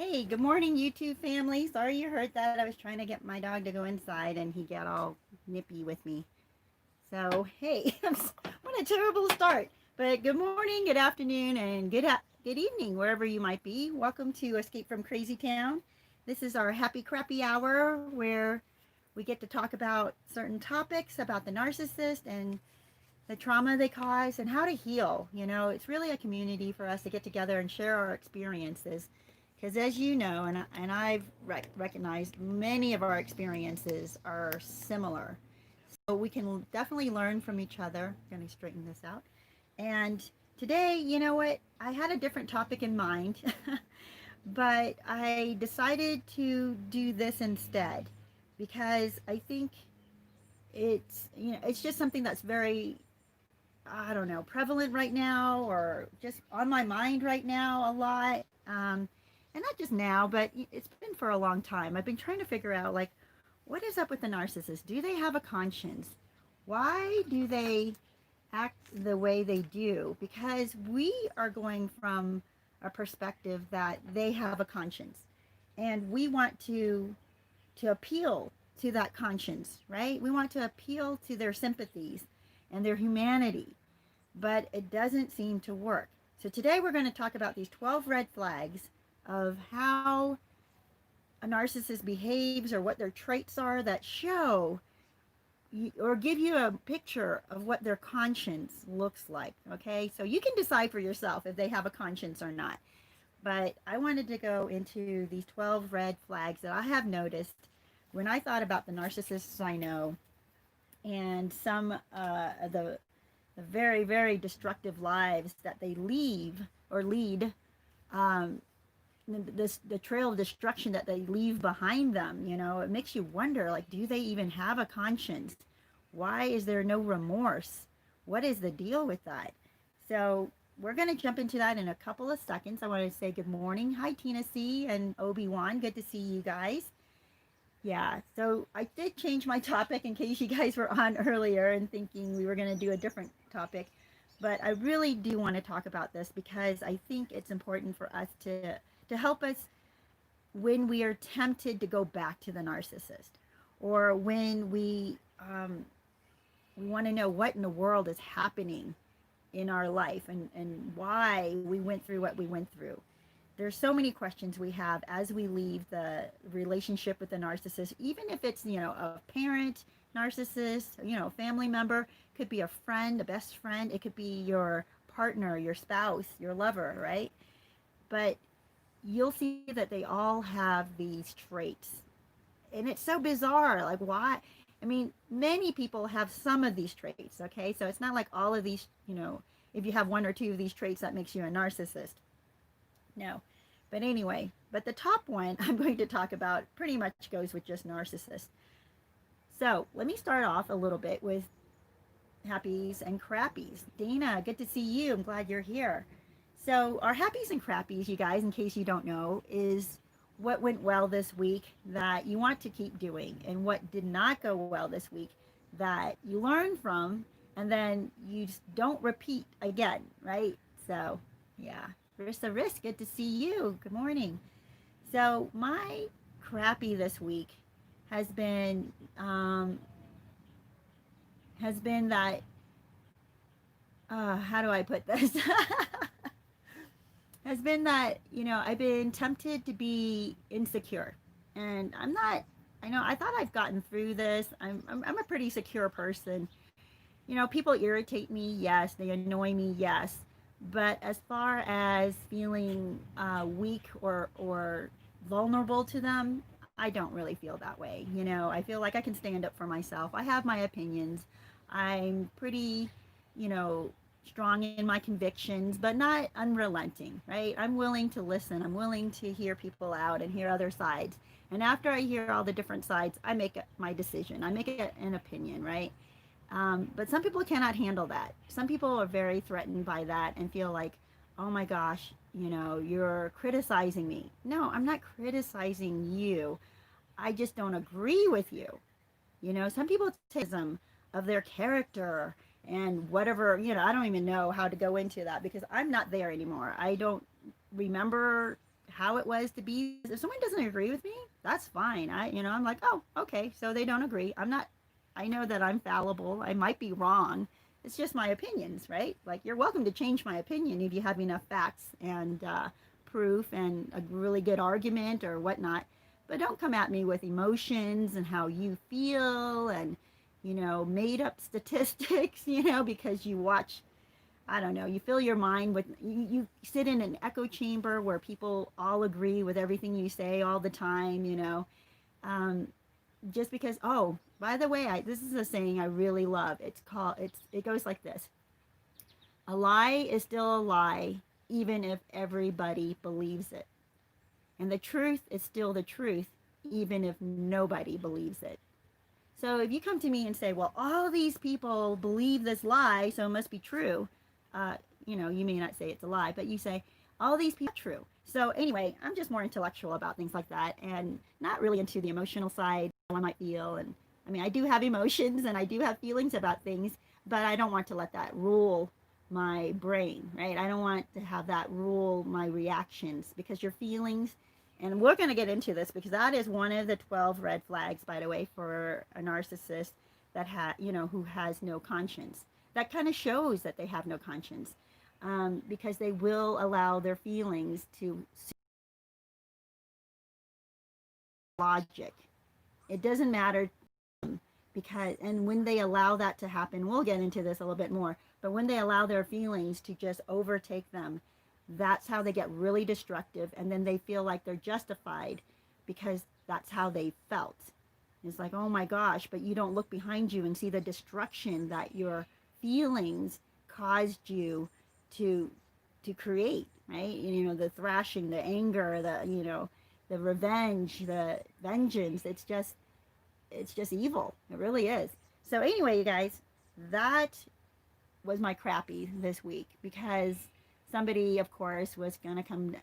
Hey, good morning, YouTube family. Sorry you heard that. I was trying to get my dog to go inside and he got all nippy with me. So, hey, what a terrible start. But good morning, good afternoon, and good evening, wherever you might be. Welcome to Escape from Crazytown. This is our happy crappy hour where we get to talk about certain topics about the narcissist and the trauma they cause and how to heal. It's really a community for us to get together and share our experiences. Because as you know, and I've recognized many of our experiences are similar. So we can definitely learn from each other. I'm going to straighten this out. And today, you know what? I had a different topic in mind, but I decided to do this instead because I think it's just something that's very, I don't know, prevalent right now or just on my mind right now a lot. And not just now, but it's been for a long time. I've been trying to figure out, like, what is up with the narcissist? Do they have a conscience? Why do they act the way they do? Because we are going from a perspective that they have a conscience. And we want to appeal to that conscience, right? We want to appeal to their sympathies and their humanity, but it doesn't seem to work. So today we're going to talk about these 12 red flags of how a narcissist behaves or what their traits are that show or give you a picture of what their conscience looks like. Okay, so you can decide for yourself if they have a conscience or not. But I wanted to go into these 12 red flags that I have noticed when I thought about the narcissists I know and some of the very, very destructive lives that they lead, um, the trail of destruction that they leave behind them. It makes you wonder, like, do they even have a conscience? Why is there no remorse? What is the deal with that? So we're going to jump into that in a couple of seconds. I want to say good morning. Hi, Tina C and Obi-Wan. Good to see you guys. Yeah, so I did change my topic in case you guys were on earlier and thinking we were going to do a different topic. But I really do want to talk about this because I think it's important for us to help us when we are tempted to go back to the narcissist, or when we want to know what in the world is happening in our life, and why we went through what we went through. There's so many questions we have as we leave the relationship with the narcissist, even if it's, a parent narcissist, family member, could be a friend, a best friend, it could be your partner, your spouse, your lover, right? But you'll see that they all have these traits. And it's so bizarre. Like, why? I mean, many people have some of these traits, okay? So it's not like all of these, if you have one or two of these traits, that makes you a narcissist. No. But anyway, but the top one I'm going to talk about pretty much goes with just narcissists. So let me start off a little bit with happies and crappies. Dana, good to see you. I'm glad you're here. So our happies and crappies, you guys, in case you don't know, is what went well this week that you want to keep doing, and what did not go well this week that you learn from, and then you just don't repeat again, right? So, yeah. Rissa Risk, good to see you. Good morning. So my crappy this week has been that how do I put this? Has been that, I've been tempted to be insecure. And I'm not, I know, I thought I've gotten through this. I'm a pretty secure person. People irritate me, yes. They annoy me, yes. But as far as feeling weak or vulnerable to them, I don't really feel that way. I feel like I can stand up for myself. I have my opinions. I'm pretty, strong in my convictions, but not unrelenting, right? I'm willing to listen. I'm willing to hear people out and hear other sides. And after I hear all the different sides, I make my decision. I make it an opinion, right? But some people cannot handle that. Some people are very threatened by that and feel like, oh my gosh, you're criticizing me. No, I'm not criticizing you. I just don't agree with you. Some people take some of their character and whatever, I don't even know how to go into that because I'm not there anymore. I don't remember how it was to be. If someone doesn't agree with me, that's fine. I'm like, oh, okay, so they don't agree. I'm not, I know that I'm fallible. I might be wrong. It's just my opinions, right? Like, you're welcome to change my opinion if you have enough facts and proof and a really good argument or whatnot. But don't come at me with emotions and how you feel and, made up statistics, because you watch, I don't know, you fill your mind with, you sit in an echo chamber where people all agree with everything you say all the time. Um, just because, oh, by the way, this is a saying I really love. It goes like this: a lie is still a lie, even if everybody believes it. And the truth is still the truth, even if nobody believes it. So if you come to me and say, well, all these people believe this lie, so it must be true, you may not say it's a lie, but you say, all these people are true. So anyway, I'm just more intellectual about things like that and not really into the emotional side, how I might feel. And I mean, I do have emotions and I do have feelings about things, but I don't want to let that rule my brain, right? I don't want to have that rule my reactions, because your feelings, and we're going to get into this because that is one of the 12 red flags, by the way, for a narcissist that who has no conscience. That kind of shows that they have no conscience, because they will allow their feelings to logic. It doesn't matter, and when they allow that to happen, we'll get into this a little bit more, but when they allow their feelings to just overtake them, that's how they get really destructive, and then they feel like they're justified because that's how they felt. It's like, oh my gosh, but you don't look behind you and see the destruction that your feelings caused you to create, right? The thrashing, the anger, the revenge, the vengeance. It's just evil. It really is. So anyway, you guys, that was my crappy this week, because somebody, of course, was going to come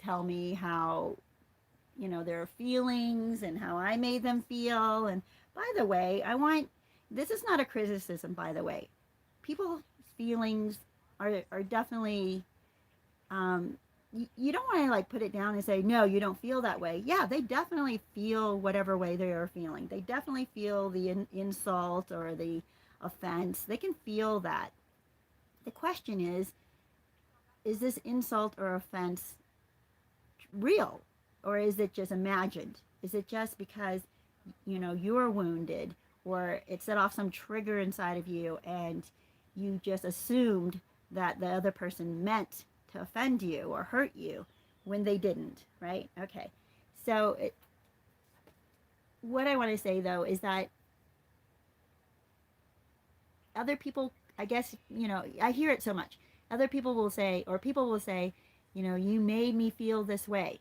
tell me how, their feelings and how I made them feel. And by the way, this is not a criticism, by the way. People's feelings are definitely, you don't want to like put it down and say, no, you don't feel that way. Yeah, they definitely feel whatever way they are feeling. They definitely feel the insult or the offense. They can feel that. The question is this insult or offense real, or is it just imagined? Is it just because you're wounded, or it set off some trigger inside of you and you just assumed that the other person meant to offend you or hurt you when they didn't, right? Okay. So what I want to say though is that other people, I guess, I hear it so much. Other people will say, you made me feel this way,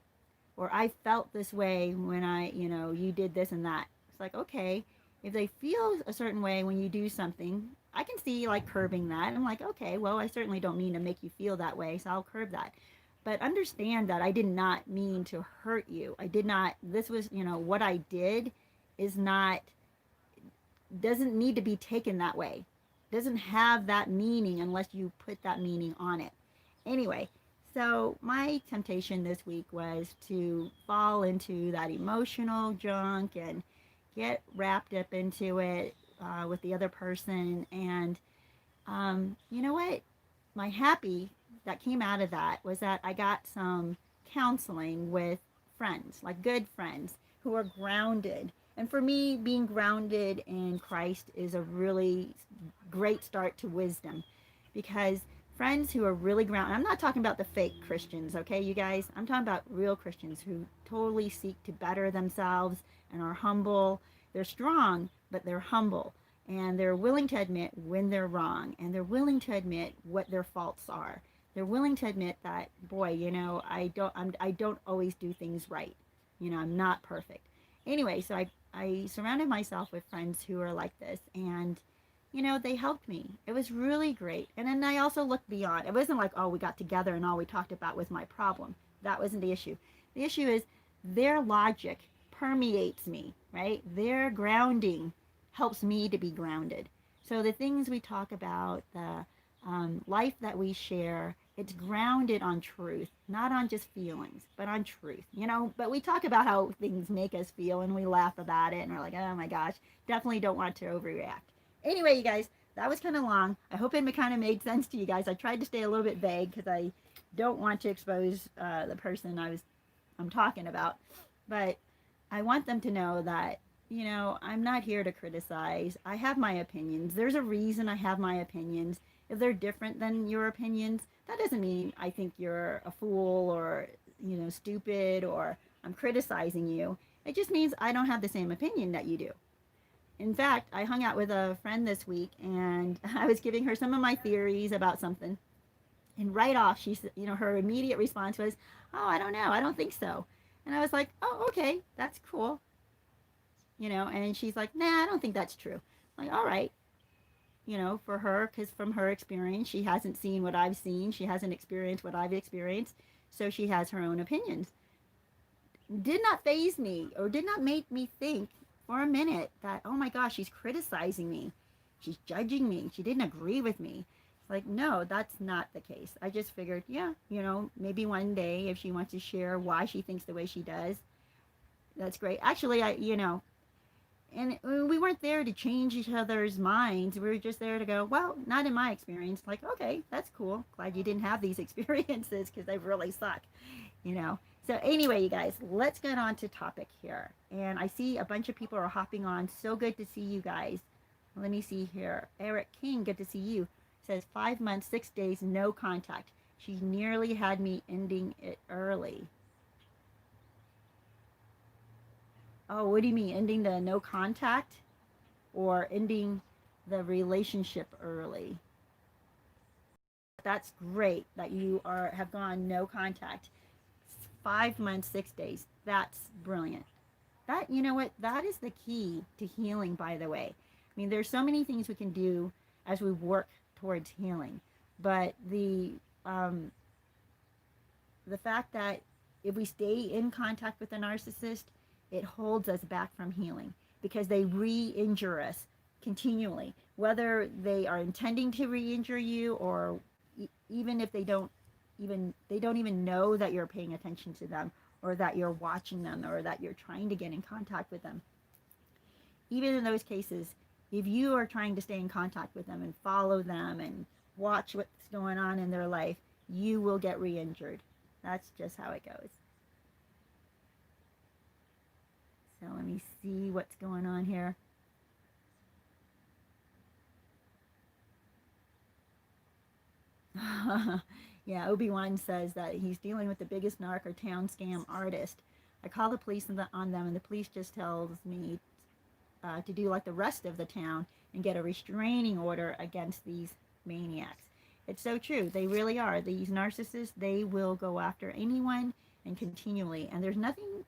or I felt this way when you did this and that. It's like, okay, if they feel a certain way when you do something, I can see like curbing that. I'm like, okay, well, I certainly don't mean to make you feel that way, so I'll curb that. But understand that I did not mean to hurt you. I did not, this was, what I did is not, doesn't need to be taken that way. Doesn't have that meaning unless you put that meaning on it. Anyway, so my temptation this week was to fall into that emotional junk and get wrapped up into it with the other person. And you know what? My happy that came out of that was that I got some counseling with friends, like good friends who are grounded. And for me, being grounded in Christ is a really great start to wisdom, because friends who are really grounded, I'm not talking about the fake Christians, okay, you guys? I'm talking about real Christians who totally seek to better themselves and are humble. They're strong, but they're humble. And they're willing to admit when they're wrong. And they're willing to admit what their faults are. They're willing to admit that, boy, I don't always do things right. I'm not perfect. Anyway, so I surrounded myself with friends who are like this, and they helped me. It was really great. And then I also looked beyond. It wasn't like, oh, we got together and all we talked about was my problem. That wasn't the issue. The issue is their logic permeates me, right? Their grounding helps me to be grounded. So the things we talk about, the life that we share, it's grounded on truth, not on just feelings, but on truth. But we talk about how things make us feel and we laugh about it and we're like, oh my gosh, definitely don't want to overreact. Anyway, you guys, that was kind of long. I hope it kind of made sense to you guys. I tried to stay a little bit vague because I don't want to expose the person I'm talking about, but I want them to know that I'm not here to criticize. I have my opinions. There's a reason I have my opinions. If they're different than your opinions, that doesn't mean I think you're a fool or stupid or I'm criticizing you. It just means I don't have the same opinion that you do. In fact, I hung out with a friend this week and I was giving her some of my theories about something. And right off, she said, her immediate response was, "Oh, I don't know. I don't think so." And I was like, "Oh, okay. That's cool." And she's like, "Nah, I don't think that's true." I'm like, all right. For her, because from her experience, she hasn't seen what I've seen. She hasn't experienced what I've experienced. So she has her own opinions. Did not faze me or did not make me think for a minute that, oh my gosh, she's criticizing me. She's judging me. She didn't agree with me. Like, no, that's not the case. I just figured, yeah, maybe one day if she wants to share why she thinks the way she does, that's great. Actually, and we weren't there to change each other's minds. We were just there to go, well, not in my experience. Like, okay, that's cool. Glad you didn't have these experiences because they really suck, So anyway, you guys, let's get on to topic here. And I see a bunch of people are hopping on. So good to see you guys. Let me see here. Eric King, good to see you. Says 5 months, 6 days, no contact. She nearly had me ending it early. Oh, what do you mean? Ending the no contact or ending the relationship early? That's great that you have gone no contact. 5 months, 6 days. That's brilliant. That, you know what? That is the key to healing, by the way. I mean, there's so many things we can do as we work towards healing. But the fact that if we stay in contact with a narcissist, it holds us back from healing because they re-injure us continually, whether they are intending to re-injure you or even if they don't even know that you're paying attention to them or that you're watching them or that you're trying to get in contact with them. Even in those cases, if you are trying to stay in contact with them and follow them and watch what's going on in their life, you will get re-injured. That's just how it goes. So let me see what's going on here. Yeah, Obi-Wan says that he's dealing with the biggest narc or town scam artist. I call the police on them and the police just tells me to do like the rest of the town and get a restraining order against these maniacs. It's so true. They really are. These narcissists, they will go after anyone and continually. And there's nothing,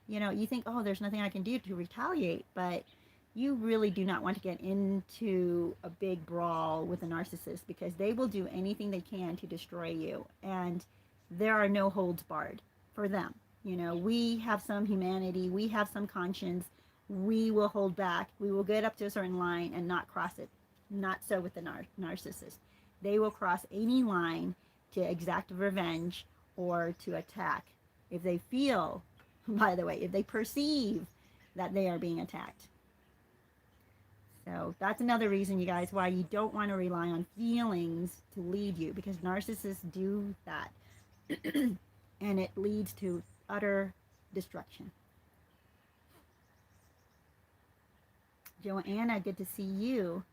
you think, oh, there's nothing I can do to retaliate. But you really do not want to get into a big brawl with a narcissist because they will do anything they can to destroy you. And there are no holds barred for them. We have some humanity. We have some conscience. We will hold back. We will get up to a certain line and not cross it. Not so with the narcissist. They will cross any line to exact revenge or to attack. If they feel, by the way, if they perceive that they are being attacked. So that's another reason, you guys, why you don't want to rely on feelings to lead you because narcissists do that. And it leads to utter destruction. Joanna, good to see you.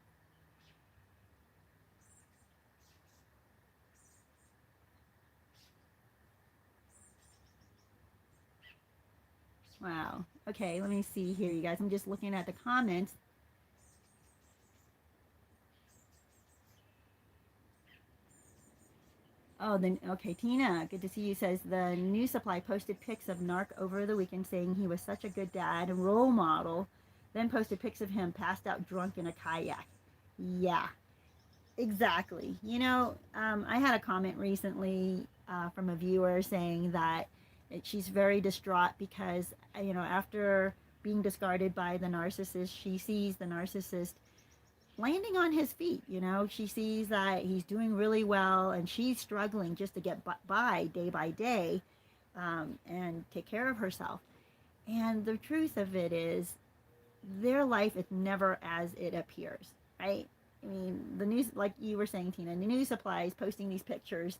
Wow. Okay, let me see here, you guys. I'm just looking at the comments. Oh, then, okay, Tina, good to see you, says the New Supply posted pics of Narc over the weekend saying he was such a good dad and role model, then posted pics of him passed out drunk in a kayak. Yeah, exactly. I had a comment recently from a viewer saying that she's very distraught because, after being discarded by the narcissist, she sees the narcissist landing on his feet. She sees that he's doing really well and she's struggling just to get by day, and take care of herself. And the truth of it is, their life is never as it appears, right? I mean, the news, like you were saying, Tina, the news supplies posting these pictures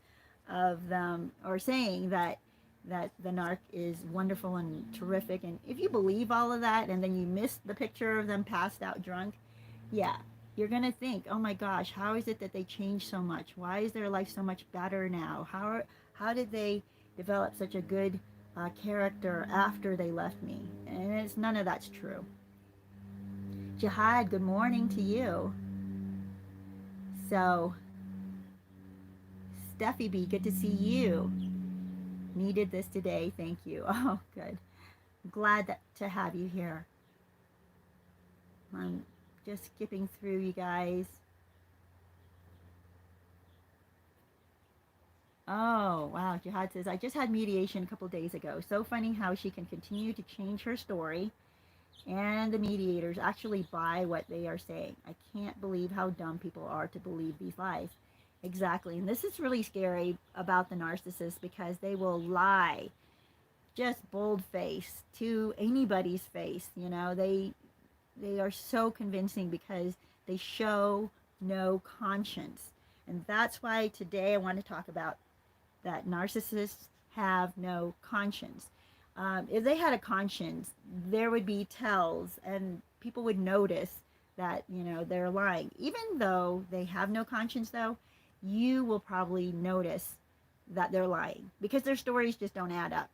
of them, or saying that the narc is wonderful and terrific. And if you believe all of that and then you miss the picture of them passed out drunk, yeah, you're going to think, oh my gosh, how is it that they changed so much? Why is their life so much better now? How did they develop such a good character after they left me? And it's none of that's true. Jihad, good morning to you. So, Steffi B, good to see you. Needed this today, thank you. Oh, good. Glad to have you here. I'm just skipping through, you guys. Oh, wow. Jihad says, I just had mediation a couple days ago. So funny how she can continue to change her story, and the mediators actually buy what they are saying. I can't believe how dumb people are to believe these lies. Exactly. And this is really scary about the narcissists, because they will lie just bold face to anybody's face. They are so convincing because they show no conscience. And that's why today I want to talk about that narcissists have no conscience. If they had a conscience, there would be tells, and people would notice that, they're lying. Even though they have no conscience, though, you will probably notice that they're lying, because their stories just don't add up.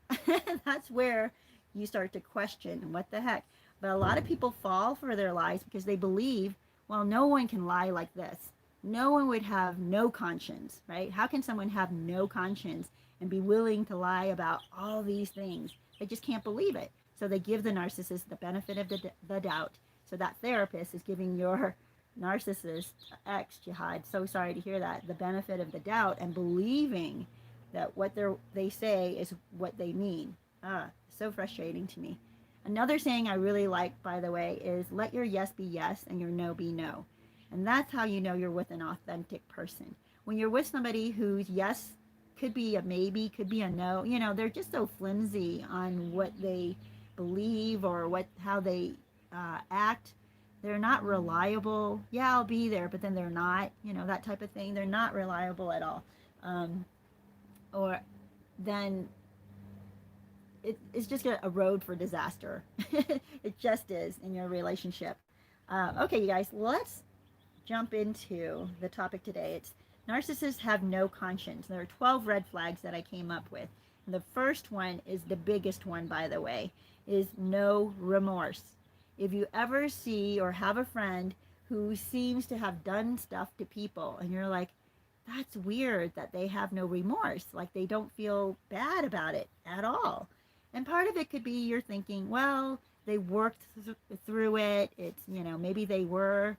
That's where you start to question, what the heck? But a lot of people fall for their lies because they believe, well, no one can lie like this. No one would have no conscience, right? How can someone have no conscience and be willing to lie about all these things? They just can't believe it. So they give the narcissist the benefit of the doubt. So that therapist is giving your narcissist ex, Jihad, so sorry to hear that, the benefit of the doubt, and believing that what they say is what they mean. So frustrating to me. Another saying I really like, by the way, is let your yes be yes and your no be no. And that's how you know you're with an authentic person. When you're with somebody whose yes could be a maybe, could be a no, they're just so flimsy on what they believe or how they act. They're not reliable. Yeah, I'll be there, but then they're not, that type of thing. They're not reliable at all. Or then it's just a road for disaster. It just is in your relationship. Okay, you guys, let's jump into the topic today. It's narcissists have no conscience. There are 12 red flags that I came up with. And the first one is the biggest one, by the way, is no remorse. If you ever see or have a friend who seems to have done stuff to people and you're like, that's weird that they have no remorse, like they don't feel bad about it at all. And part of it could be you're thinking, well, they worked through it. It's, maybe they were,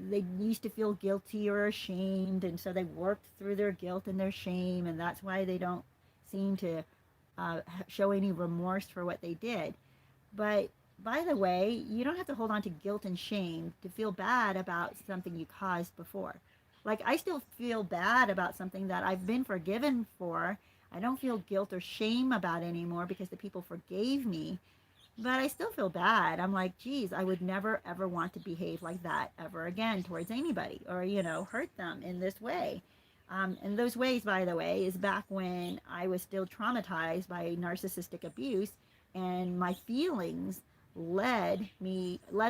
they used to feel guilty or ashamed, and so they worked through their guilt and their shame, and that's why they don't seem to show any remorse for what they did. But by the way, you don't have to hold on to guilt and shame to feel bad about something you caused before. Like, I still feel bad about something that I've been forgiven for. I don't feel guilt or shame about it anymore because the people forgave me, but I still feel bad. I'm like, geez, I would never, ever want to behave like that ever again towards anybody, or, hurt them in this way. And those ways, by the way, is back when I was still traumatized by narcissistic abuse, and my feelings led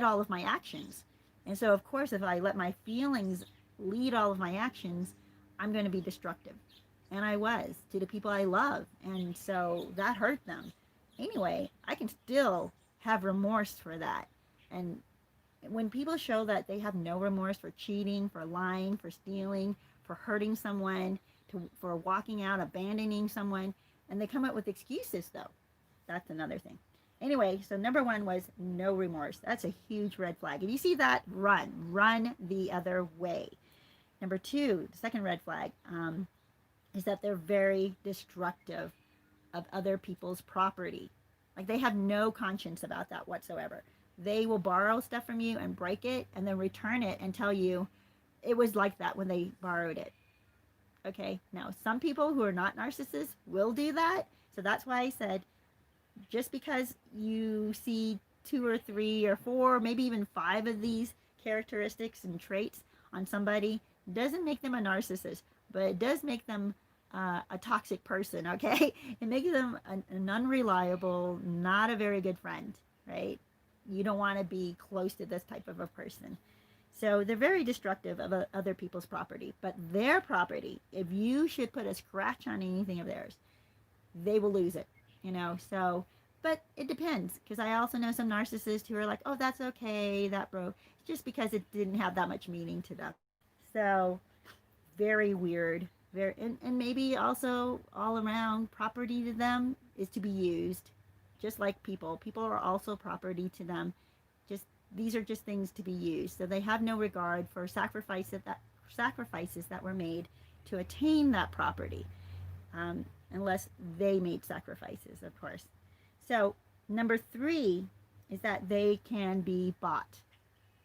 all of my actions. And so, of course, if I let my feelings lead all of my actions, I'm going to be destructive. And I was, to the people I love. And so that hurt them. Anyway, I can still have remorse for that. And when people show that they have no remorse for cheating, for lying, for stealing, for hurting someone, for walking out, abandoning someone, and they come up with excuses, though, that's another thing. Anyway, so number one was no remorse. That's a huge red flag. If you see that, run the other way. Number two, the second red flag, is that they're very destructive of other people's property. Like, they have no conscience about that whatsoever. They will borrow stuff from you and break it and then return it and tell you it was like that when they borrowed it. Okay, now some people who are not narcissists will do that. So that's why I said just because you see two or three or four, maybe even five of these characteristics and traits on somebody doesn't make them a narcissist, but it does make them a toxic person, okay? It makes them an unreliable, not a very good friend, right? You don't want to be close to this type of a person. So they're very destructive of other people's property, but their property, if you should put a scratch on anything of theirs, they will lose it, So, but it depends, because I also know some narcissists who are like, oh, that's okay, that broke, just because it didn't have that much meaning to them. So, very weird. Very, and maybe also all around property to them is to be used, just like people. People are also property to them. Just these are just things to be used. So they have no regard for sacrifices that were made to attain that property. Unless they made sacrifices, of course. So, number 3 is that they can be bought.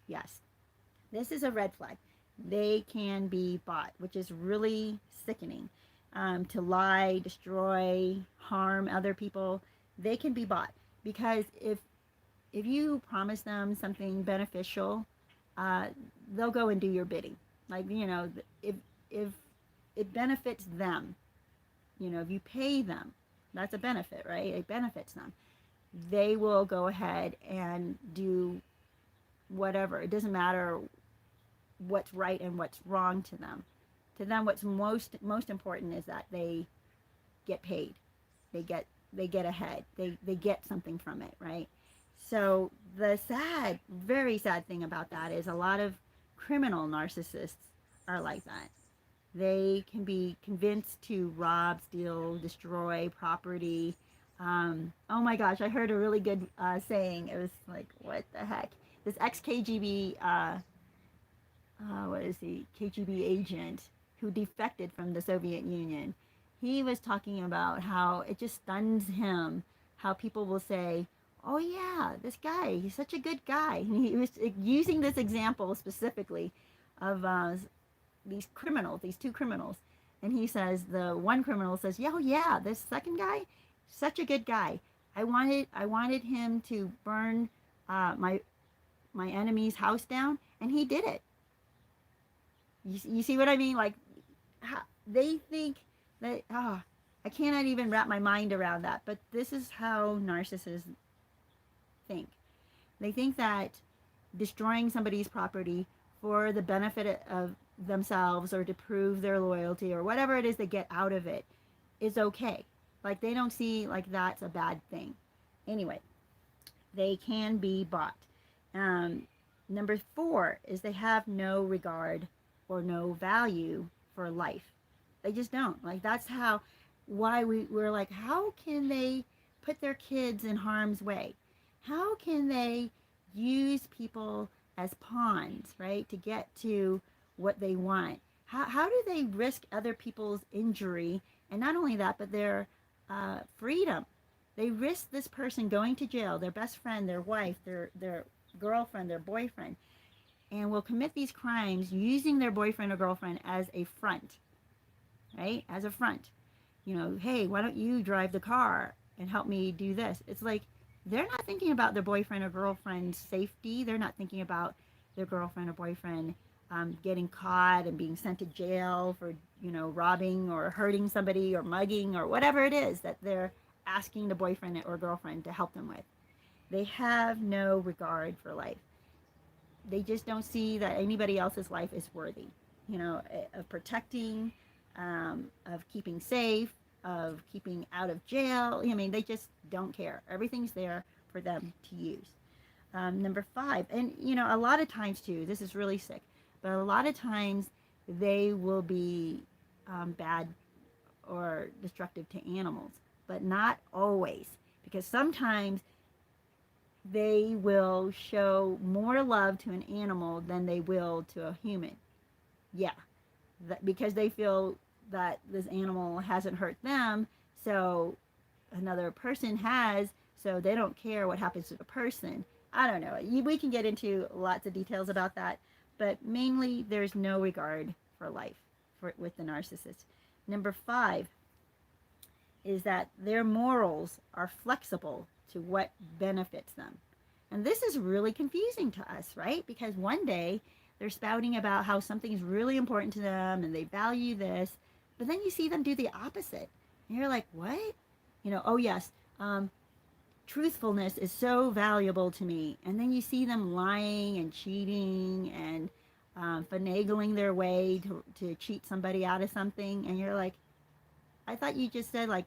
Yes, this is a red flag. They can be bought, which is really sickening. To lie, destroy, harm other people, they can be bought. Because if you promise them something beneficial, they'll go and do your bidding. Like, if it benefits them, if you pay them, that's a benefit, right? It benefits them. They will go ahead and do whatever. It doesn't matter what's right and what's wrong to them. To them, what's most important is that they get paid. They get ahead. They get something from it, right? So the very sad thing about that is a lot of criminal narcissists are like that. They can be convinced to rob, steal, destroy property. Oh my gosh, I heard a really good saying. It was like, what the heck? This ex-KGB, what is he? KGB agent who defected from the Soviet Union. He was talking about how it just stuns him how people will say, oh yeah, this guy, he's such a good guy. And he was using this example specifically of these two criminals. And he says, the one criminal says, yeah, oh yeah, this second guy, such a good guy. I wanted him to burn my enemy's house down, and he did it. You see what I mean? Like, they think that, I cannot even wrap my mind around that. But this is how narcissists think. They think that destroying somebody's property for the benefit of themselves or to prove their loyalty or whatever it is they get out of it is okay. Like, they don't see like that's a bad thing. Anyway, they can be bought. Number 4 is they have no regard or no value for life. They just don't. Like, that's why we're like, how can they put their kids in harm's way? How can they use people as pawns, right, to get to what they want? How do they risk other people's injury? And not only that, but their freedom. They risk this person going to jail, their best friend, their wife, their girlfriend, their boyfriend, and will commit these crimes using their boyfriend or girlfriend as a front, right? As a front. Hey, why don't you drive the car and help me do this? It's like, they're not thinking about their boyfriend or girlfriend's safety. They're not thinking about their girlfriend or boyfriend getting caught and being sent to jail for, robbing or hurting somebody or mugging or whatever it is that they're asking the boyfriend or girlfriend to help them with. They have no regard for life. They just don't see that anybody else's life is worthy, of protecting, of keeping safe, of keeping out of jail. I mean, they just don't care. Everything's there for them to use. Number 5, and a lot of times too, this is really sick, but a lot of times they will be bad or destructive to animals, but not always, because sometimes they will show more love to an animal than they will to a human. Yeah, because they feel that this animal hasn't hurt them, so another person has, so they don't care what happens to the person. I don't know. We can get into lots of details about that, but mainly there's no regard for life with the narcissist. Number 5 is that their morals are flexible to what benefits them. And this is really confusing to us, right? Because one day they're spouting about how something is really important to them and they value this, but then you see them do the opposite. And you're like, what? Oh yes, truthfulness is so valuable to me. And then you see them lying and cheating and finagling their way to cheat somebody out of something. And you're like, I thought you just said like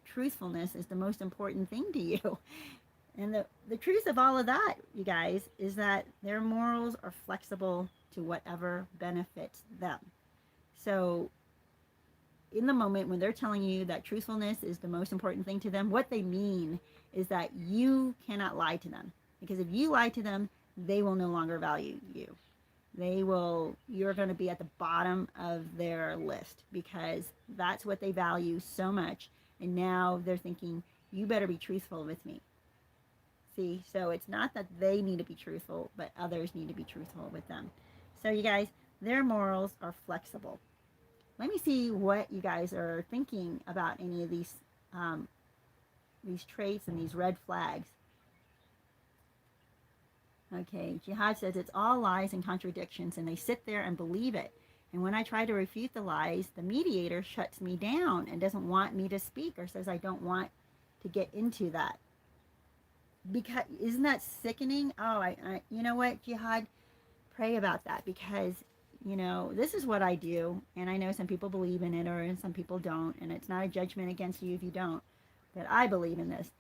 truthfulness is the most important thing to you. And the truth of all of that, you guys, is that their morals are flexible to whatever benefits them. So in the moment when they're telling you that truthfulness is the most important thing to them, what they mean is that you cannot lie to them. Because if you lie to them, they will no longer value you. You're going to be at the bottom of their list because that's what they value so much. And now they're thinking, you better be truthful with me. See, so it's not that they need to be truthful, but others need to be truthful with them. So you guys, their morals are flexible. Let me see what you guys are thinking about any of these traits and these red flags. Okay, Jihad says it's all lies and contradictions, and they sit there and believe it. And when I try to refute the lies, the mediator shuts me down and doesn't want me to speak or says I don't want to get into that. Because isn't that sickening? Oh, you know what, Jihad? Pray about that because, this is what I do. And I know some people believe in it or some people don't. And it's not a judgment against you if you don't. But I believe in this.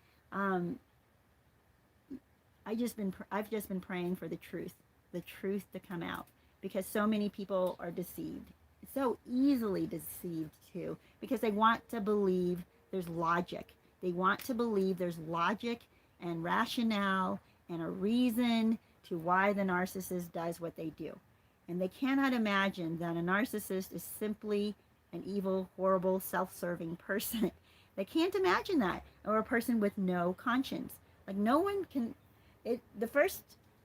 I've just been praying for the truth to come out because so many people are deceived, so easily deceived too, because they want to believe there's logic. They want to believe there's logic and rationale and a reason to why the narcissist does what they do. And they cannot imagine that a narcissist is simply an evil, horrible, self-serving person. They can't imagine that, or a person with no conscience. Like no one can.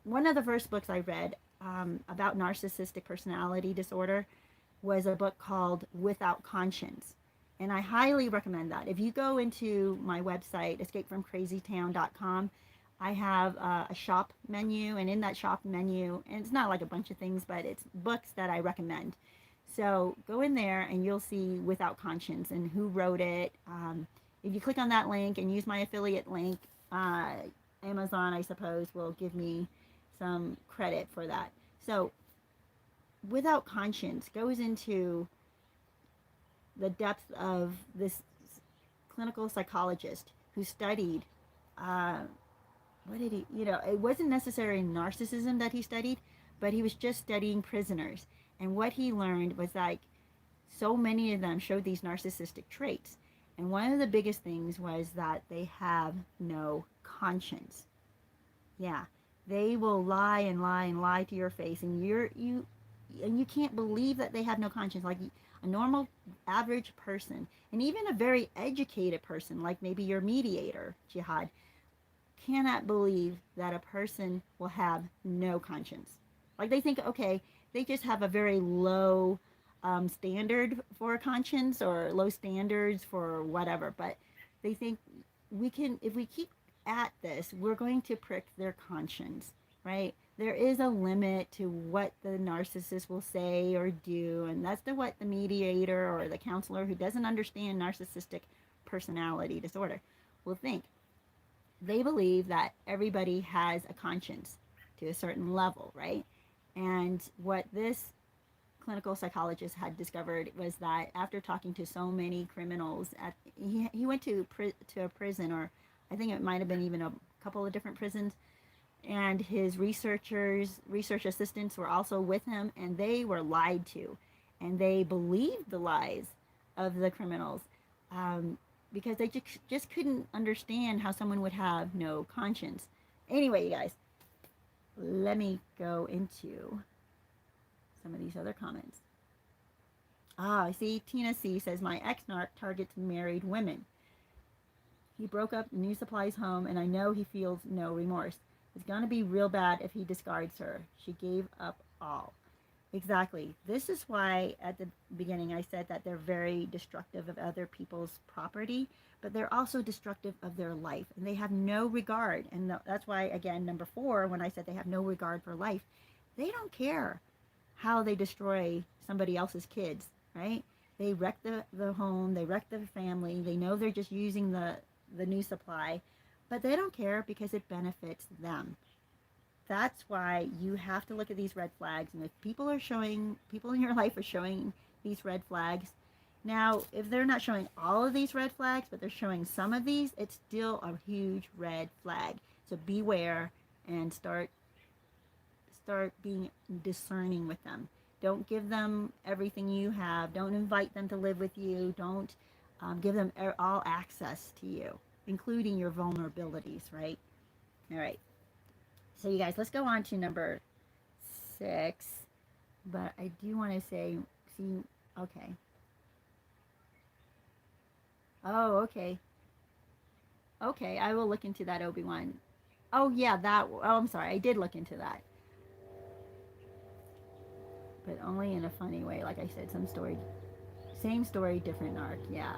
One of the first books I read about narcissistic personality disorder was a book called Without Conscience. And I highly recommend that. If you go into my website, escapefromcrazytown.com, I have a shop menu. And in that shop menu, and it's not like a bunch of things, but it's books that I recommend. So go in there and you'll see Without Conscience and who wrote it. If you click on that link and use my affiliate link, Amazon, I suppose, will give me some credit for that. So Without Conscience goes into the depth of this clinical psychologist who studied, it wasn't necessarily narcissism that he studied, but he was just studying prisoners. And what he learned was like so many of them showed these narcissistic traits. And one of the biggest things was that they have no conscience. Yeah, they will lie and lie and lie to your face, and you can't believe that they have no conscience. Like a normal, average person, and even a very educated person, like maybe your mediator, Jihad, cannot believe that a person will have no conscience. Like they think, okay, they just have a very low standard for a conscience or low standards for whatever, but they think if we keep at this, we're going to prick their conscience, right? There is a limit to what the narcissist will say or do, and that's what the mediator or the counselor who doesn't understand narcissistic personality disorder will think. They believe that everybody has a conscience to a certain level, right? And what this clinical psychologist had discovered was that after talking to so many criminals, he went to a prison, or I think it might have been even a couple of different prisons, and his research assistants were also with him, and they were lied to, and they believed the lies of the criminals because they just couldn't understand how someone would have no conscience. Anyway, you guys, let me go into some of these other comments. I see Tina C says, my ex-narc targets married women. He broke up the new supplies home, and I know he feels no remorse. It's going to be real bad if he discards her. She gave up all. Exactly. This is why at the beginning I said that they're very destructive of other people's property, but they're also destructive of their life, and they have no regard. And that's why, again, number 4, when I said they have no regard for life, they don't care how they destroy somebody else's kids, right? They wreck the home, they wreck the family, they know they're just using the new supply, but they don't care because it benefits them. That's why you have to look at these red flags. And if people in your life are showing these red flags, now if they're not showing all of these red flags, but they're showing some of these, it's still a huge red flag. So beware and start being discerning with them. Don't give them everything you have. Don't invite them to live with you. Don't give them all access to you, including your vulnerabilities, right? All right. So you guys, let's go on to number 6. But I do want to say, see, okay. Oh, okay. Okay, I will look into that, Obi-Wan. Oh, yeah, I'm sorry. I did look into that. But only in a funny way. Like I said, same story, different narc. Yeah.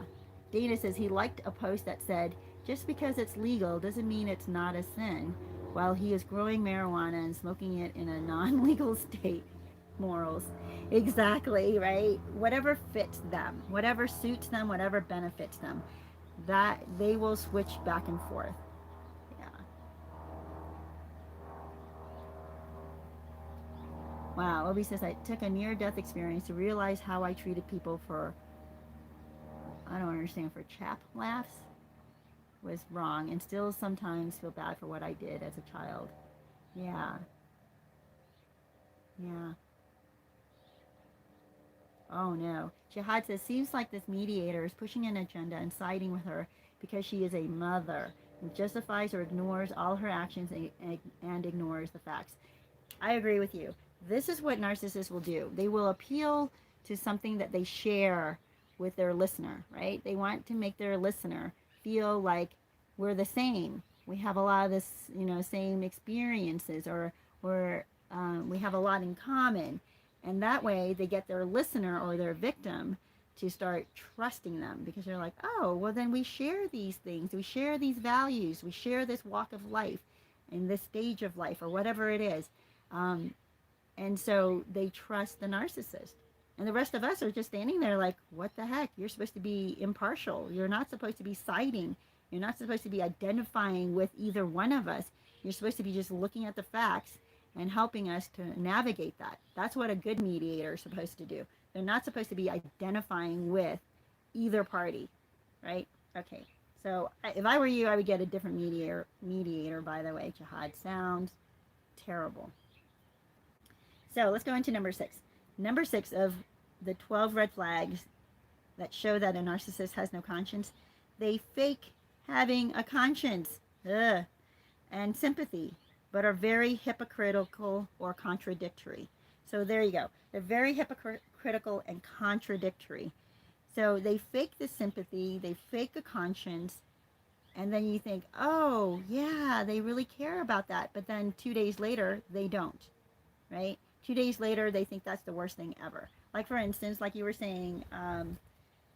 Dana says he liked a post that said, just because it's legal doesn't mean it's not a sin, while he is growing marijuana and smoking it in a non-legal state. Morals. Exactly, right? Whatever fits them, whatever suits them, whatever benefits them, that they will switch back and forth. Yeah. Wow, Obi says, I took a near-death experience to realize how I treated people for, I don't understand, for chap laughs was wrong, and still sometimes feel bad for what I did as a child. Yeah. Yeah. Oh no. Jihad says, seems like this mediator is pushing an agenda and siding with her because she is a mother, and justifies or ignores all her actions and ignores the facts. I agree with you. This is what narcissists will do. They will appeal to something that they share with their listener, right? They want to make their listener feel like we're the same. We have a lot of this, same experiences, or we have a lot in common. And that way they get their listener or their victim to start trusting them, because they're like, oh, well, then we share these things. We share these values. We share this walk of life and this stage of life, or whatever it is. And so they trust the narcissist. And the rest of us are just standing there like, what the heck? You're supposed to be impartial. You're not supposed to be siding. You're not supposed to be identifying with either one of us. You're supposed to be just looking at the facts and helping us to navigate that. That's what a good mediator is supposed to do. They're not supposed to be identifying with either party, right? Okay, so if I were you, I would get a different mediator, by the way. Jihad sounds terrible. So let's go into number 6. Number 6 of the 12 red flags that show that a narcissist has no conscience. They fake having a conscience and sympathy, but are very hypocritical or contradictory. So there you go. They're very hypocritical and contradictory. So they fake the sympathy, they fake a conscience, and then you think, oh, yeah, they really care about that. But then 2 days later, they don't, right? 2 days later, they think that's the worst thing ever. Like, for instance, like you were saying,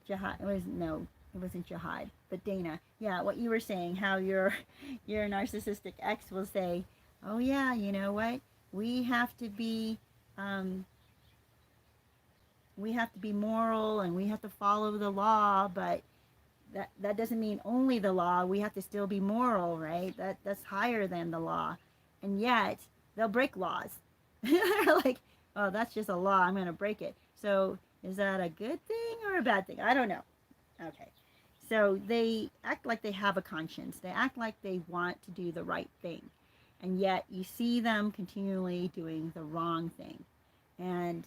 Jihad, it wasn't Jihad, but Dana. Yeah, what you were saying, how your narcissistic ex will say, oh yeah, you know what? We have to be moral, and we have to follow the law, but that doesn't mean only the law. We have to still be moral, right? That's higher than the law. And yet they'll break laws. Like, oh, that's just a law, I'm going to break it. So is that a good thing or a bad thing? I don't know. Okay. So they act like they have a conscience. They act like they want to do the right thing. And yet you see them continually doing the wrong thing. And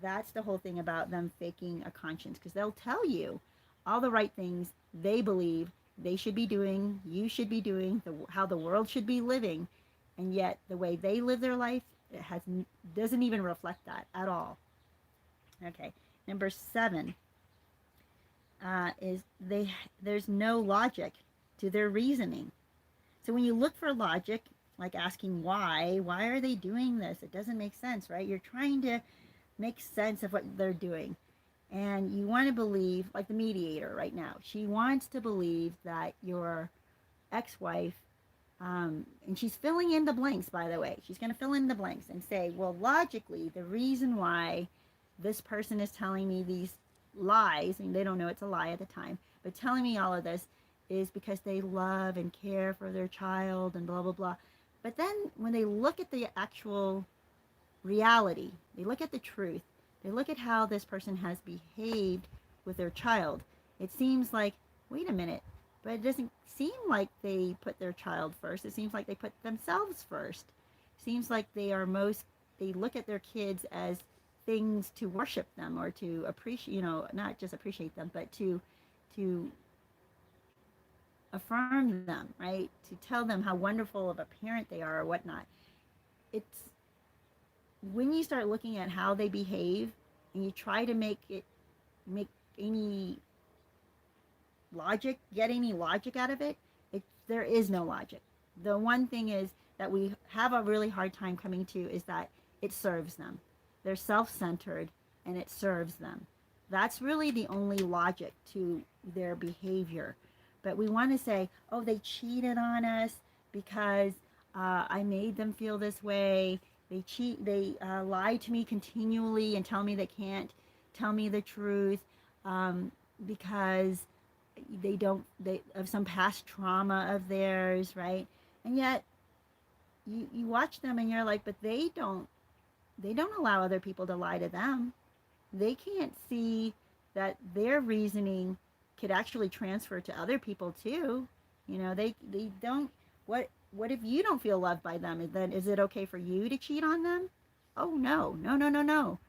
that's the whole thing about them faking a conscience, because they'll tell you all the right things they believe they should be doing, you should be doing, how the world should be living. And yet the way they live their life, doesn't even reflect that at all. Okay, number 7 is there's no logic to their reasoning. So when you look for logic, like asking why are they doing this? It doesn't make sense, right? You're trying to make sense of what they're doing. And you want to believe, like the mediator right now, she wants to believe that your ex-wife, and she's filling in the blanks, by the way. She's going to fill in the blanks and say, well, logically, the reason why this person is telling me these lies, and they don't know it's a lie at the time, but telling me all of this is because they love and care for their child and blah, blah, blah. But then when they look at the actual reality, they look at the truth, they look at how this person has behaved with their child, it seems like, wait a minute, but it doesn't seem like they put their child first. It seems like they put themselves first. It seems like they look at their kids as things to worship them or to appreciate, not just appreciate them, but to affirm them, right? To tell them how wonderful of a parent they are or whatnot. It's when you start looking at how they behave and you try to make any get any logic out of it, there is no logic. The one thing is that we have a really hard time coming to is that it serves them. They're self-centered and it serves them. That's really the only logic to their behavior. But we want to say, oh, they cheated on us because I made them feel this way. They lie to me continually and tell me they can't tell me the truth because they of some past trauma of theirs, right? And yet you watch them and you're like, but they don't allow other people to lie to them. They can't see that their reasoning could actually transfer to other people too. They don't. What if you don't feel loved by them? Then is it okay for you to cheat on them? Oh no, no, no, no, no.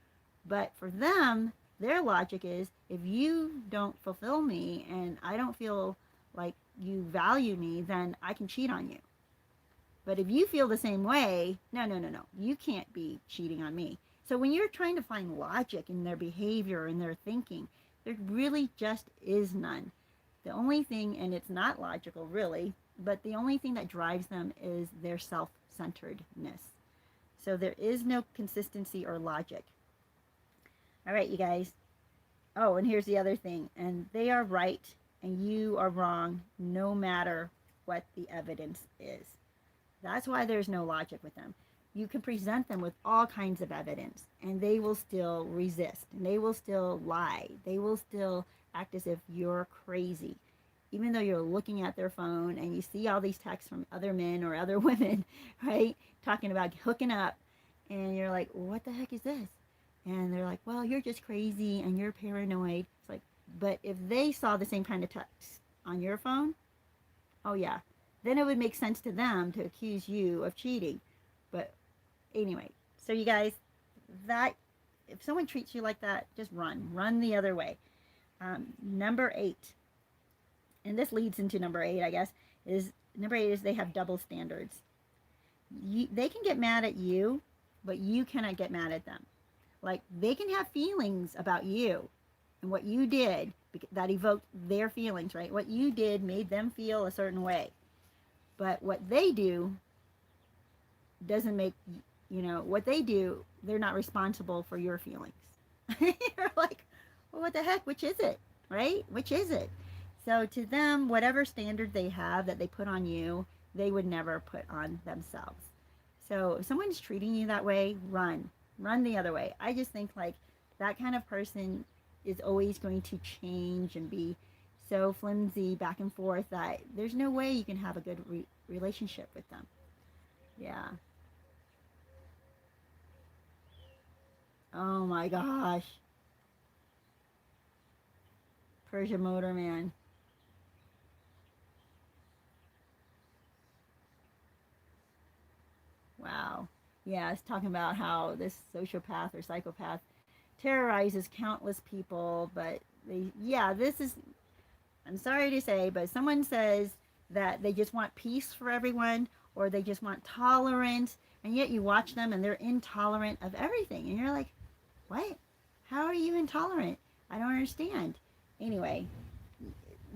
But for them, their logic is, if you don't fulfill me and I don't feel like you value me, then I can cheat on you. But if you feel the same way, no, no, no, no, you can't be cheating on me. So when you're trying to find logic in their behavior and their thinking, there really just is none. The only thing, and it's not logical really, but the only thing that drives them is their self-centeredness. So there is no consistency or logic. All right, you guys. Oh, and here's the other thing. And they are right and you are wrong no matter what the evidence is. That's why there's no logic with them. You can present them with all kinds of evidence and they will still resist and they will still lie. They will still act as if you're crazy. Even though you're looking at their phone and you see all these texts from other men or other women, right, talking about hooking up, and you're like, what the heck is this? And they're like, well, you're just crazy and you're paranoid. It's like, but if they saw the same kind of text on your phone, oh yeah, then it would make sense to them to accuse you of cheating. But anyway, so you guys, that if someone treats you like that, just run the other way. Number 8, and this leads into number 8, I guess, is they have double standards. They can get mad at you, but you cannot get mad at them. Like, they can have feelings about you and what you did that evoked their feelings, right? What you did made them feel a certain way. But what they do doesn't make, what they do, they're not responsible for your feelings. You're like, well, what the heck? Which is it, right? Which is it? So to them, whatever standard they have that they put on you, they would never put on themselves. So if someone's treating you that way, run the other way. I just think like that kind of person is always going to change and be so flimsy back and forth that there's no way you can have a good relationship with them. Yeah. Oh my gosh. Persia Motorman. Wow. Yeah, it's talking about how this sociopath or psychopath terrorizes countless people, but this is, I'm sorry to say, but someone says that they just want peace for everyone or they just want tolerance, and yet you watch them and they're intolerant of everything. And you're like, what? How are you intolerant? I don't understand. Anyway,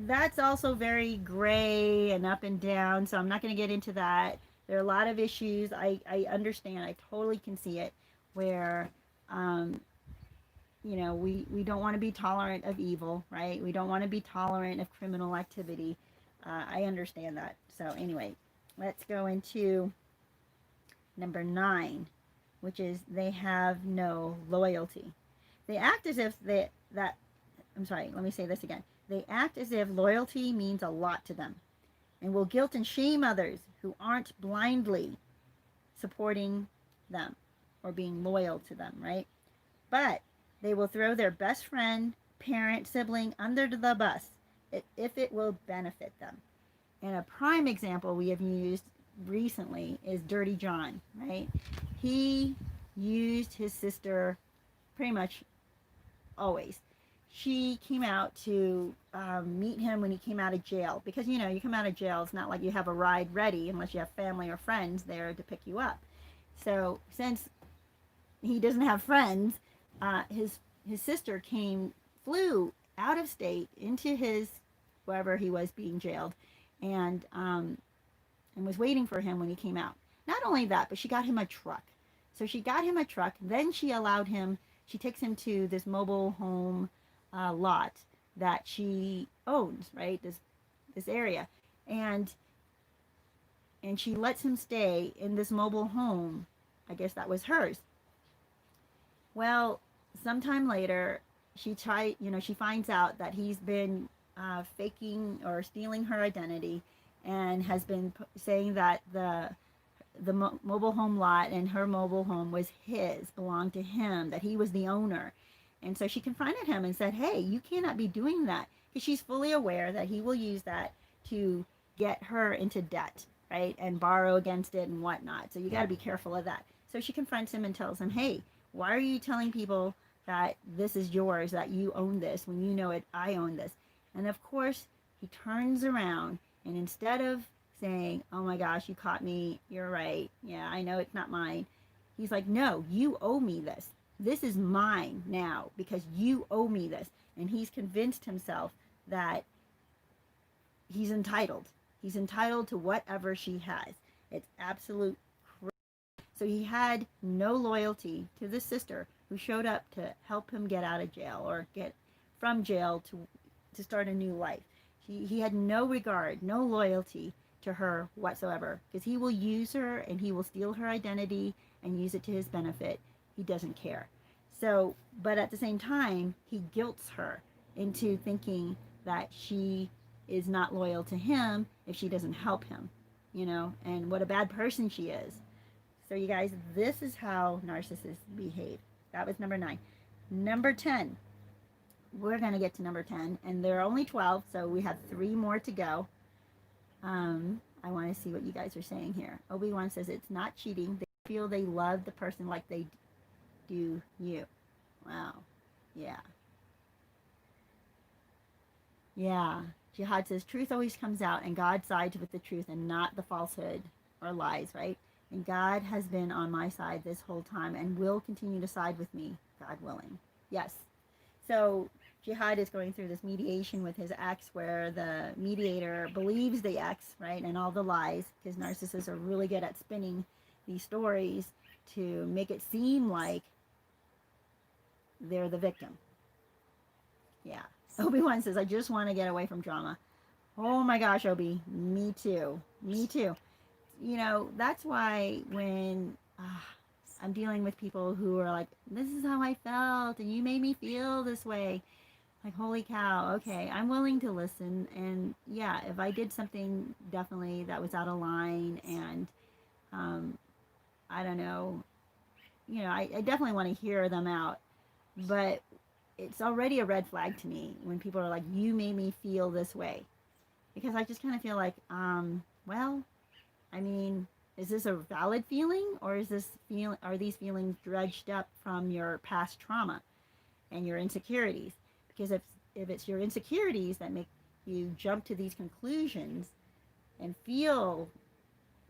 that's also very gray and up and down, so I'm not going to get into that. There are a lot of issues. I understand. I totally can see it where, um, we don't want to be tolerant of evil, right? We don't want to be tolerant of criminal activity. I understand that. So anyway, let's go into number 9, which is they have no loyalty. They act as if I'm sorry, let me say this again. They act as if loyalty means a lot to them and will guilt and shame others who aren't blindly supporting them or being loyal to them, right? But they will throw their best friend, parent, sibling under the bus if it will benefit them. And a prime example we have used recently is Dirty John, right? He used his sister pretty much always. She came out to meet him when he came out of jail because, you come out of jail, it's not like you have a ride ready unless you have family or friends there to pick you up. So since he doesn't have friends, his sister flew out of state into his wherever he was being jailed, and was waiting for him when he came out. Not only that, but she got him a truck. So she got him a truck. Then she takes him to this mobile home lot that she owns, right? This area, and she lets him stay in this mobile home. I guess that was hers. Well, sometime later, she finds out that he's been faking or stealing her identity, and has been saying that the mobile home lot and her mobile home belonged to him, that he was the owner. And so she confronted him and said, hey, you cannot be doing that, because she's fully aware that he will use that to get her into debt, right, and borrow against it and whatnot. So you got to be careful of that. So she confronts him and tells him, hey, why are you telling people that this is yours, that you own this, when you know it, I own this? And of course, he turns around, and instead of saying, oh my gosh, you caught me, you're right, yeah, I know it's not mine, he's like, no, you owe me this. This is mine now because you owe me this. And he's convinced himself that he's entitled. He's entitled to whatever she has. It's absolute crazy. So he had no loyalty to this sister who showed up to help him get out of jail or get from jail to start a new life. He had no regard, no loyalty to her whatsoever, because he will use her and he will steal her identity and use it to his benefit. He doesn't care. So, but at the same time, he guilts her into thinking that she is not loyal to him if she doesn't help him, and what a bad person she is. So you guys, this is how narcissists behave. That was number 9. Number 10. We're going to get to number 10, and there are only 12, so we have 3 more to go. I want to see what you guys are saying here. Obi-Wan says it's not cheating. They feel they love the person like they do you. Wow. Yeah. Yeah. Jihad says truth always comes out, and God sides with the truth and not the falsehood or lies, right? And God has been on my side this whole time and will continue to side with me, God willing. Yes. So Jihad is going through this mediation with his ex, where the mediator believes the ex, right, and all the lies, because narcissists are really good at spinning these stories to make it seem like they're the victim. Yeah. Obi-Wan says, I just want to get away from drama. Oh my gosh, Obi, me too. Me too. That's why when I'm dealing with people who are like, this is how I felt, and you made me feel this way. Like, holy cow, okay, I'm willing to listen. And yeah, if I did something definitely that was out of line, and I don't know, I definitely want to hear them out. But it's already a red flag to me when people are like, you made me feel this way. Because I just kind of feel like, well, I mean, is this a valid feeling, or are these feelings dredged up from your past trauma and your insecurities? Because if it's your insecurities that make you jump to these conclusions and feel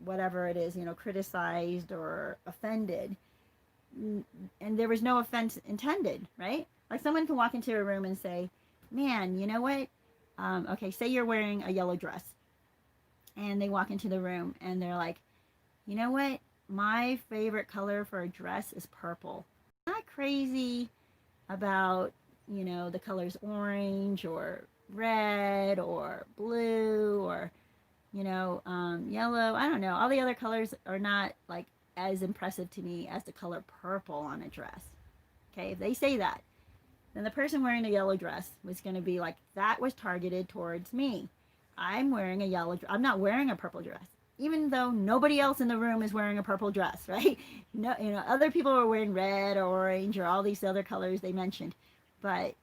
whatever it is, criticized or offended, and there was no offense intended, right? Like someone can walk into a room and say, man, you know what? Okay, say you're wearing a yellow dress, and they walk into the room and they're like, You know what? My favorite color for a dress is purple. I'm not crazy about, the colors orange or red or blue or, yellow. I don't know. All the other colors are not like as impressive to me as the color purple on a dress. Okay, if they say that, then the person wearing the yellow dress was going to be like, that was targeted towards me. I'm wearing a yellow dress. I'm not wearing a purple dress, even though nobody else in the room is wearing a purple dress, right? No, other people are wearing red or orange or all these other colors they mentioned, but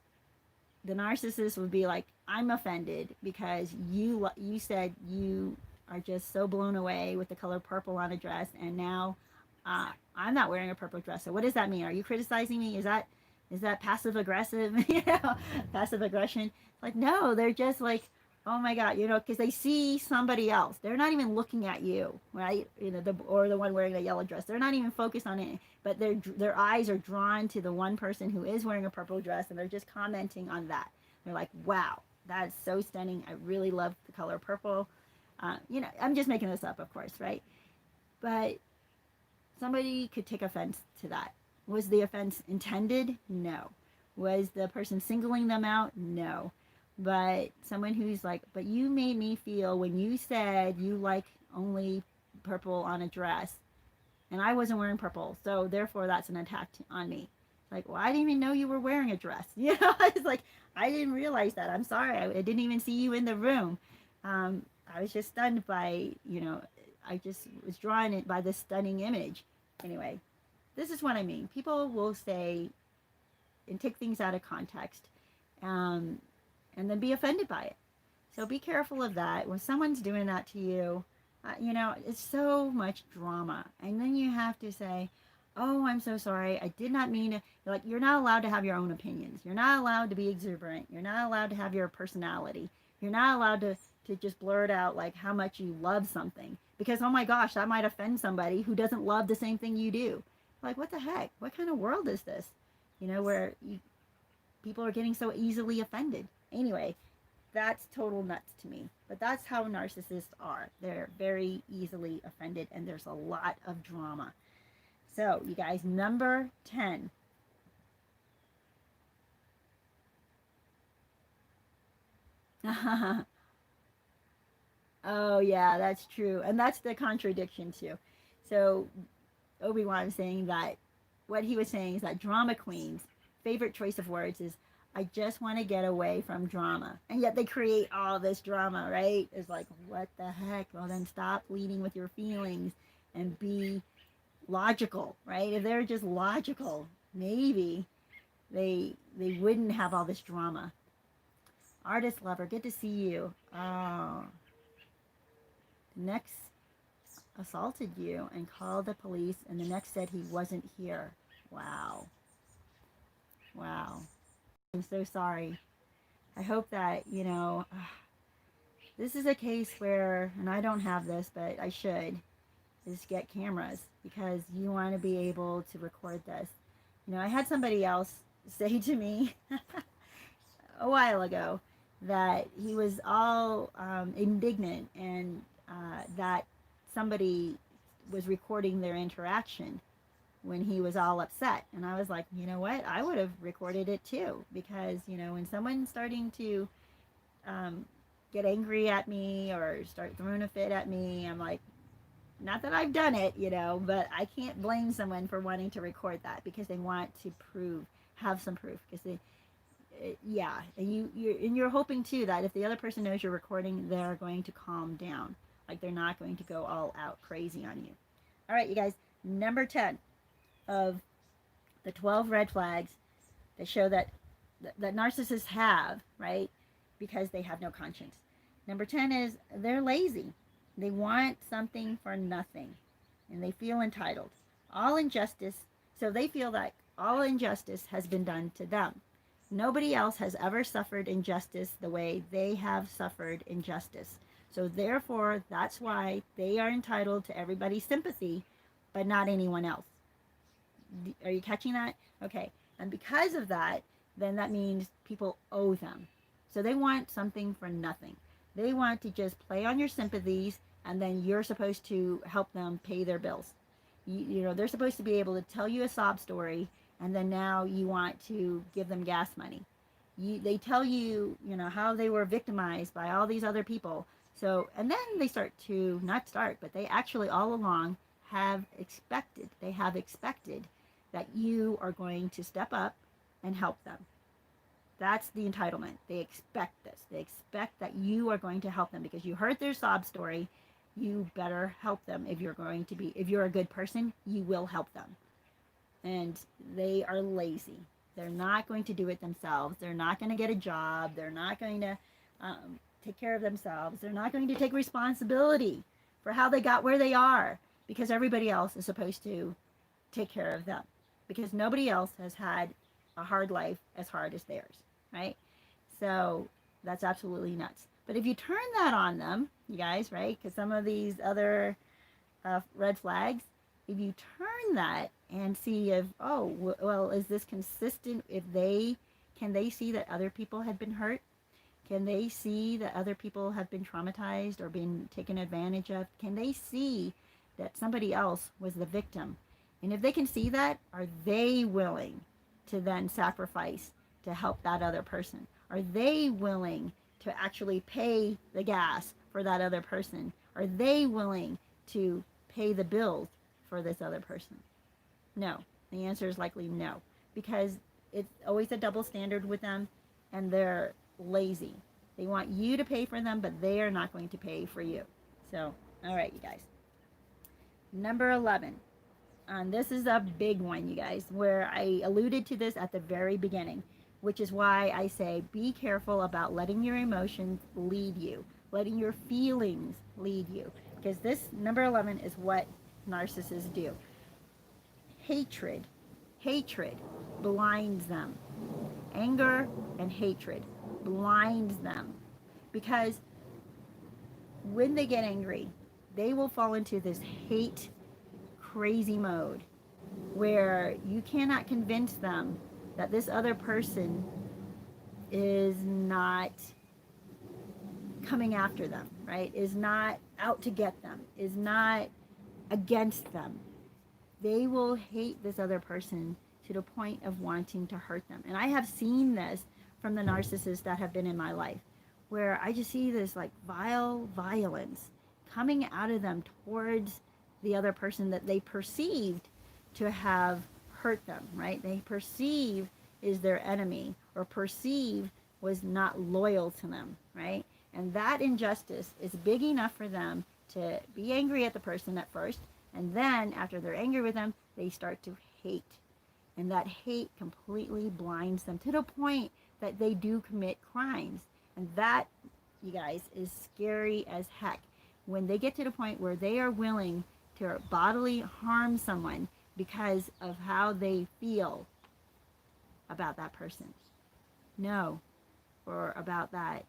the narcissist would be like, I'm offended because you said you are just so blown away with the color purple on a dress, and now I'm not wearing a purple dress. So what does that mean? Are you criticizing me? Is that passive aggressive? Passive aggression. Like, no, they're just like, oh my god, because they see somebody else. They're not even looking at you, right? Or the one wearing the yellow dress. They're not even focused on it, but their eyes are drawn to the one person who is wearing a purple dress, and they're just commenting on that. They're like, wow, that's so stunning. I really love the color purple. I'm just making this up, of course, right? But somebody could take offense to that. Was the offense intended? No. Was the person singling them out? No. But someone who's like, but you made me feel when you said you like only purple on a dress, and I wasn't wearing purple, so therefore that's an attack on me. Like, well, I didn't even know you were wearing a dress. It's like, I didn't realize that. I'm sorry. I didn't even see you in the room. I was just stunned by, I just was drawn by this stunning image. Anyway, this is what I mean. People will say and take things out of context, and then be offended by it. So be careful of that. When someone's doing that to you, it's so much drama. And then you have to say, oh, I'm so sorry. I did not mean to. Like, you're not allowed to have your own opinions. You're not allowed to be exuberant. You're not allowed to have your personality. You're not allowed to just blurt out like how much you love something. Because, oh my gosh, that might offend somebody who doesn't love the same thing you do. Like, what the heck? What kind of world is this? Where people are getting so easily offended. Anyway, that's total nuts to me. But that's how narcissists are. They're very easily offended, and there's a lot of drama. So, you guys, number 10. Oh, yeah, that's true. And that's the contradiction, too. So, Obi-Wan was saying that what he was saying is that drama queens' favorite choice of words is, I just want to get away from drama. And yet they create all this drama, right? It's like, what the heck? Well, then stop leading with your feelings and be logical, right? If they're just logical, maybe they wouldn't have all this drama. Artist lover, good to see you. Oh, the next assaulted you and called the police, and the next said he wasn't here. Wow. Wow. I'm so sorry. I hope that, this is a case where, and I don't have this, but I should, is get cameras, because you want to be able to record this. I had somebody else say to me a while ago that he was all indignant, and that somebody was recording their interaction when he was all upset. And I was like, you know what? I would have recorded it too, because, when someone's starting to get angry at me or start throwing a fit at me, I'm like, not that I've done it, but I can't blame someone for wanting to record that, because they want to have some proof, because yeah, and you're hoping too that if the other person knows you're recording, they're going to calm down. Like, they're not going to go all out crazy on you. All right, you guys, number 10 of the 12 red flags that show that narcissists have, right? Because they have no conscience. Number 10 is they're lazy. They want something for nothing, and they feel entitled. All injustice, so they feel that all injustice has been done to them. Nobody else has ever suffered injustice the way they have suffered injustice. So therefore, that's why they are entitled to everybody's sympathy, but not anyone else. Are you catching that? Okay. And because of that, then that means people owe them. So they want something for nothing. They want to just play on your sympathies and then you're supposed to help them pay their bills. You know, they're supposed to be able to tell you a sob story, and then now you want to give them gas money. They tell you, you know, how they were victimized by all these other people. So, and then they start to, not start, but they actually all along they have expected that you are going to step up and help them. That's the entitlement. They expect this. They expect that you are going to help them because you heard their sob story. You better help them. If you're a good person, you will help them. And they are lazy. They're not going to do it themselves. They're not going to get a job. They're not going to take care of themselves. They're not going to take responsibility for how they got where they are because everybody else is supposed to take care of them because nobody else has had a hard life as hard as theirs, right? So that's absolutely nuts. But if you turn that on them, you guys, right? Because some of these other red flags, if you turn that and see if, oh, well, is this consistent? Can they see that other people have been hurt? Can they see that other people have been traumatized or been taken advantage of? Can they see that somebody else was the victim? And if they can see that, are they willing to then sacrifice to help that other person? Are they willing to actually pay the gas for that other person? Are they willing to pay the bills for this other person? No. The answer is likely no, because it's always a double standard with them, and they're lazy. They want you to pay for them, but they are not going to pay for you. So, all right, you guys. Number 11. This is a big one, you guys, where I alluded to this at the very beginning, which is why I say be careful about letting your emotions lead you, letting your feelings lead you, because this number 11 is what narcissists do. Hatred blinds them. Anger and hatred blinds them, because when they get angry, they will fall into this hate crazy mode where you cannot convince them that this other person is not coming after them, right? Is not out to get them, is not against them. They will hate this other person to the point of wanting to hurt them. And I have seen this from the narcissists that have been in my life, where I just see this like vile violence coming out of them towards the other person that they perceived to have hurt them, right? They perceive is their enemy, or perceive was not loyal to them, right? And that injustice is big enough for them to be angry at the person at first, and then after they're angry with them, they start to hate. And that hate completely blinds them to the point that they do commit crimes. And that, you guys, is scary as heck. When they get to the point where they are willing to bodily harm someone because of how they feel about that person. No. Or about that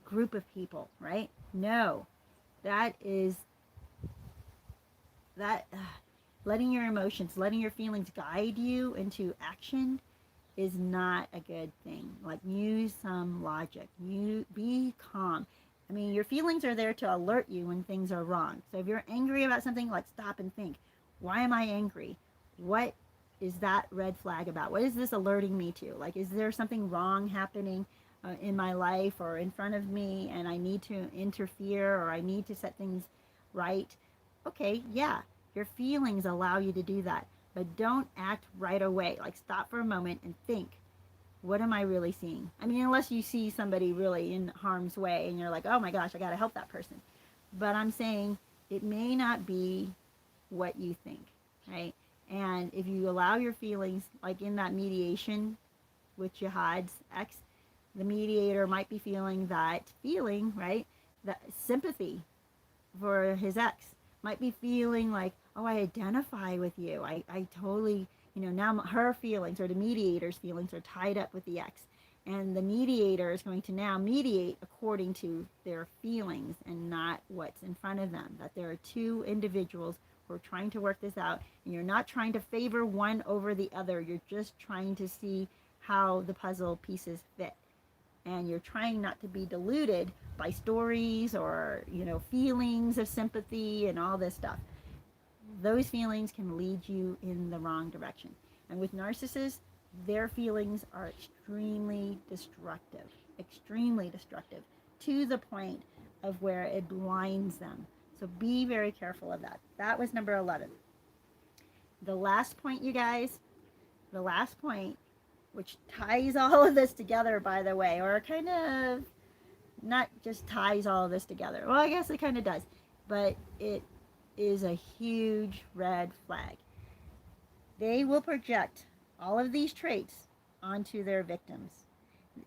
group of people, right? No. That is letting your emotions, letting your feelings guide you into action is not a good thing. Like, use some logic. You be calm. I mean, your feelings are there to alert you when things are wrong. So if you're angry about something, like, stop and think, why am I angry? What is that red flag about? What is this alerting me to? Like, is there something wrong happening in my life or in front of me, and I need to interfere, or I need to set things right? Okay, yeah, your feelings allow you to do that, but don't act right away. Like, stop for a moment and think, what am I really seeing? I mean, unless you see somebody really in harm's way and you're like, oh my gosh, I got to help that person. But I'm saying it may not be what you think, right? And if you allow your feelings, like in that mediation with Jihad's ex, the mediator might be feeling, right? That sympathy for his ex, might be feeling like, oh, I identify with you. I totally, now her feelings, or the mediator's feelings, are tied up with the ex. And the mediator is going to now mediate according to their feelings and not what's in front of them. That there are two individuals who are trying to work this out. And you're not trying to favor one over the other. You're just trying to see how the puzzle pieces fit. and you're trying not to be deluded by stories or, feelings of sympathy and all this stuff, those feelings can lead you in the wrong direction. And with narcissists, their feelings are extremely destructive, to the point of where it blinds them. So be very careful of that. That was number 11. The last point, you guys, the last point, which ties all of this together, by the way, or kind of not just ties all of this together. Well, I guess it kind of does, but it is a huge red flag. They will project all of these traits onto their victims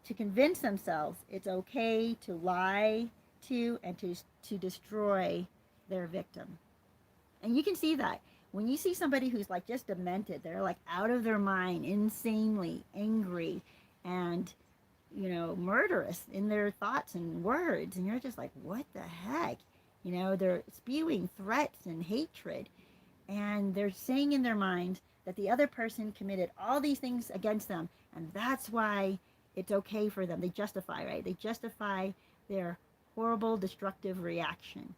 to convince themselves it's okay to lie to and to destroy their victim. And you can see that when you see somebody who's like just demented, they're like out of their mind, insanely angry, and murderous in their thoughts and words, and you're just like, what the heck? They're spewing threats and hatred, and they're saying in their mind that the other person committed all these things against them, and that's why it's okay for them. They justify, right? They justify their horrible, destructive reaction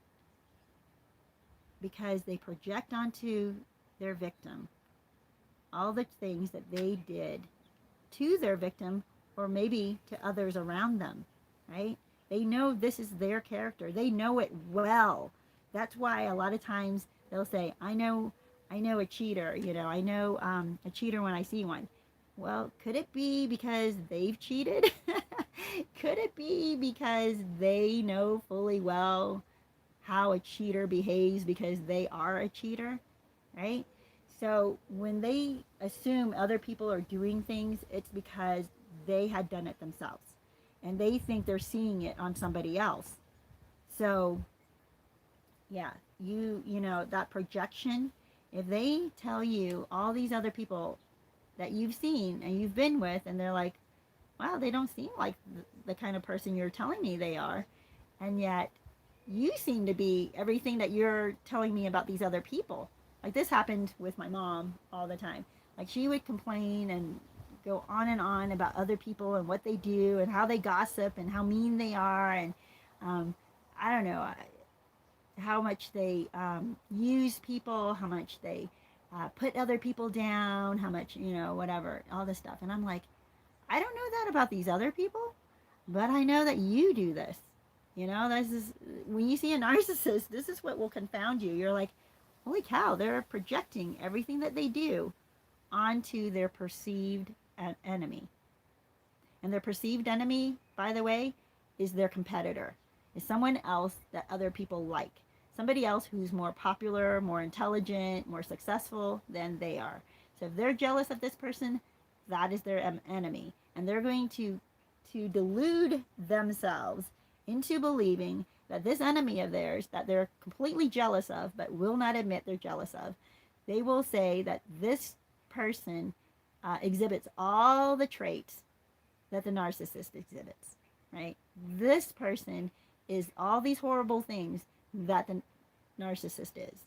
because they project onto their victim all the things that they did to their victim, or maybe to others around them, right? They know this is their character. They know it well. That's why a lot of times they'll say, I know a cheater, I know a cheater when I see one. Well, could it be because they've cheated? Could it be because they know fully well how a cheater behaves because they are a cheater, right? So when they assume other people are doing things, it's because they had done it themselves, and they think they're seeing it on somebody else. So yeah, that projection, if they tell you all these other people that you've seen and you've been with, and they're like, wow, they don't seem like the kind of person you're telling me they are, and yet you seem to be everything that you're telling me about these other people. Like, this happened with my mom all the time. Like, she would complain and go on and on about other people and what they do and how they gossip and how mean they are, and I don't know, how much they use people, how much they put other people down, how much, whatever, all this stuff. And I'm like, I don't know that about these other people, but I know that you do this. This is, when you see a narcissist, this is what will confound you. You're like, holy cow, they're projecting everything that they do onto their perceived enemy. And their perceived enemy, by the way, is their competitor, is someone else that other people like. Somebody else who's more popular, more intelligent, more successful than they are. So if they're jealous of this person, that is their enemy. And they're going to delude themselves into believing that this enemy of theirs, that they're completely jealous of, but will not admit they're jealous of, they will say that this person exhibits all the traits that the narcissist exhibits, right? This person is all these horrible things that the narcissist is.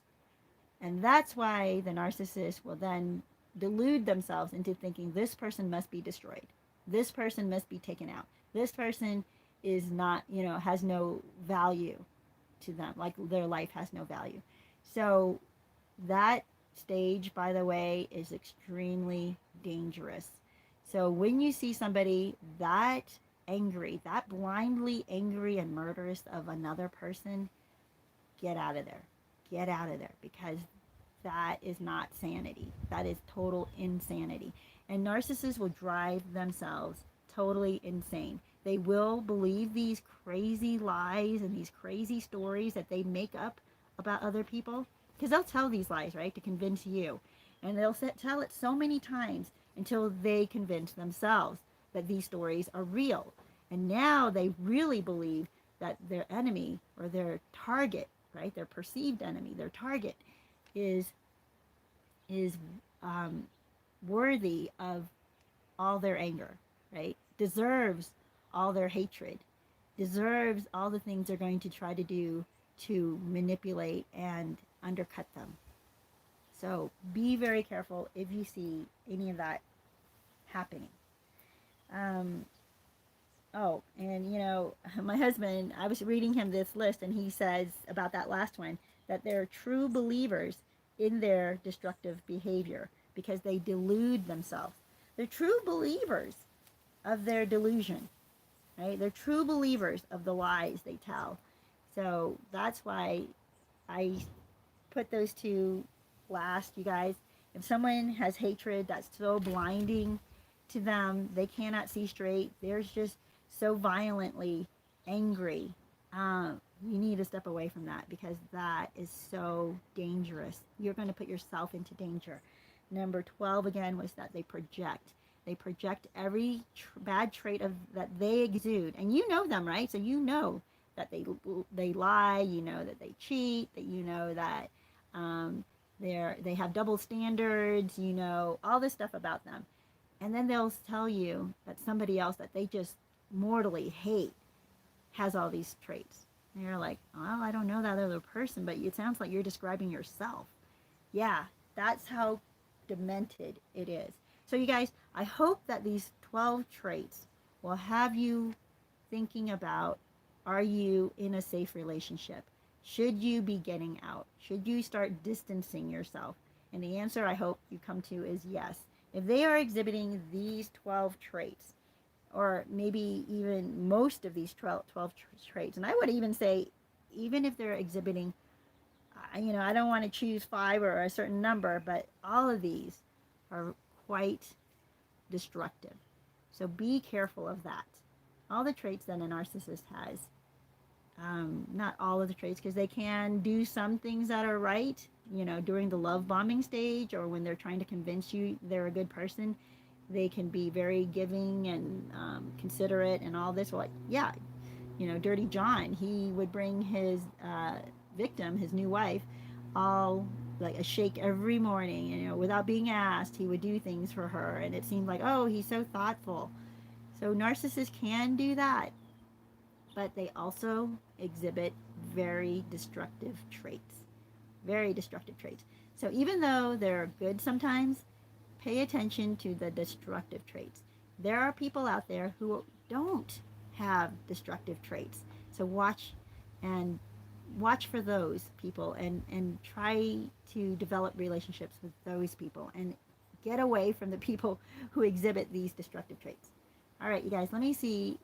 And that's why the narcissist will then delude themselves into thinking this person must be destroyed. This person must be taken out. This person is not, has no value to them, like their life has no value. So that stage, by the way, is extremely dangerous. So when you see somebody that angry, that blindly angry and murderous of another person, get out of there. Get out of there, because that is not sanity. That is total insanity. And narcissists will drive themselves totally insane. They will believe these crazy lies and these crazy stories that they make up about other people, because they'll tell these lies, right, to convince you. And they'll tell it so many times until they convince themselves that these stories are real. And now they really believe that their enemy, or their target, right, their perceived enemy, their target is worthy of all their anger, right? Deserves all their hatred, deserves all the things they're going to try to do to manipulate and undercut them. So be very careful if you see any of that happening. Oh, and my husband, I was reading him this list, and he says about that last one that they're true believers in their destructive behavior because they delude themselves. They're true believers of their delusion, right? They're true believers of the lies they tell. So that's why I put those two last, you guys. If someone has hatred that's so blinding to them, they cannot see straight, they're just so violently angry. You need to step away from that because that is so dangerous. You're going to put yourself into danger. Number 12 again was that they project. They project every bad trait of that they exude, and you know them, right? So you know that they lie. You know that they cheat. That you know that they have double standards. You know all this stuff about them, and then they'll tell you that somebody else that they just mortally hate has all these traits. And you're like, well, I don't know that other person, but it sounds like you're describing yourself. Yeah, that's how demented it is. So you guys, I hope that these 12 traits will have you thinking about, are you in a safe relationship? Should you be getting out? Should you start distancing yourself? And the answer I hope you come to is yes. If they are exhibiting these 12 traits, or maybe even most of these 12 traits, and I would even say, even if they're exhibiting, I don't want to choose 5 or a certain number, but all of these are quite destructive. So be careful of that. All the traits that a narcissist has, not all of the traits, because they can do some things that are right, during the love bombing stage or when they're trying to convince you they're a good person. They can be very giving and considerate and all this. Like, yeah, Dirty John, he would bring his victim, his new wife, all like a shake every morning, without being asked. He would do things for her, and it seemed like, oh, he's so thoughtful. So narcissists can do that, but they also exhibit very destructive traits. Very destructive traits. So even though they're good sometimes, pay attention to the destructive traits. There are people out there who don't have destructive traits. So watch for those people and try to develop relationships with those people and get away from the people who exhibit these destructive traits. All right, you guys, let me see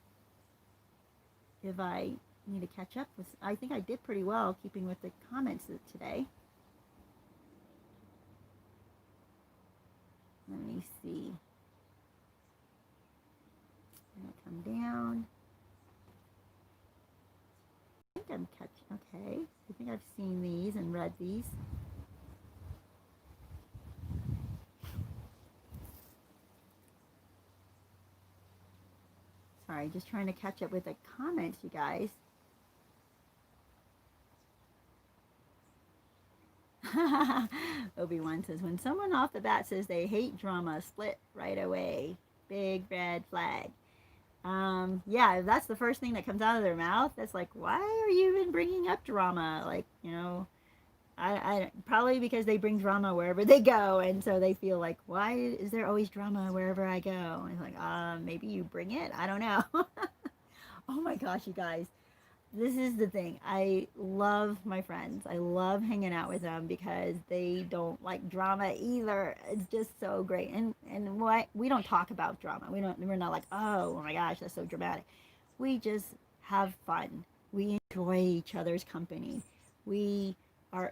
if I need to catch up with. I think I did pretty well keeping with the comments today. Let me see. I'm going to come down. I think I'm catching. Okay. I think I've seen these and read these. Sorry, just trying to catch up with the comments, you guys. Obi-Wan says, when someone off the bat says they hate drama, split right away. Big red flag. Yeah, if that's the first thing that comes out of their mouth, that's like, why are you even bringing up drama? Like, I probably because they bring drama wherever they go, and so they feel like, why is there always drama wherever I go? And it's like, maybe you bring it. I don't know. Oh my gosh, you guys. This is the thing. I love my friends. I love hanging out with them because they don't like drama either. It's just so great. And what we don't talk about drama. We're not like, oh my gosh, that's so dramatic. We just have fun. We enjoy each other's company. We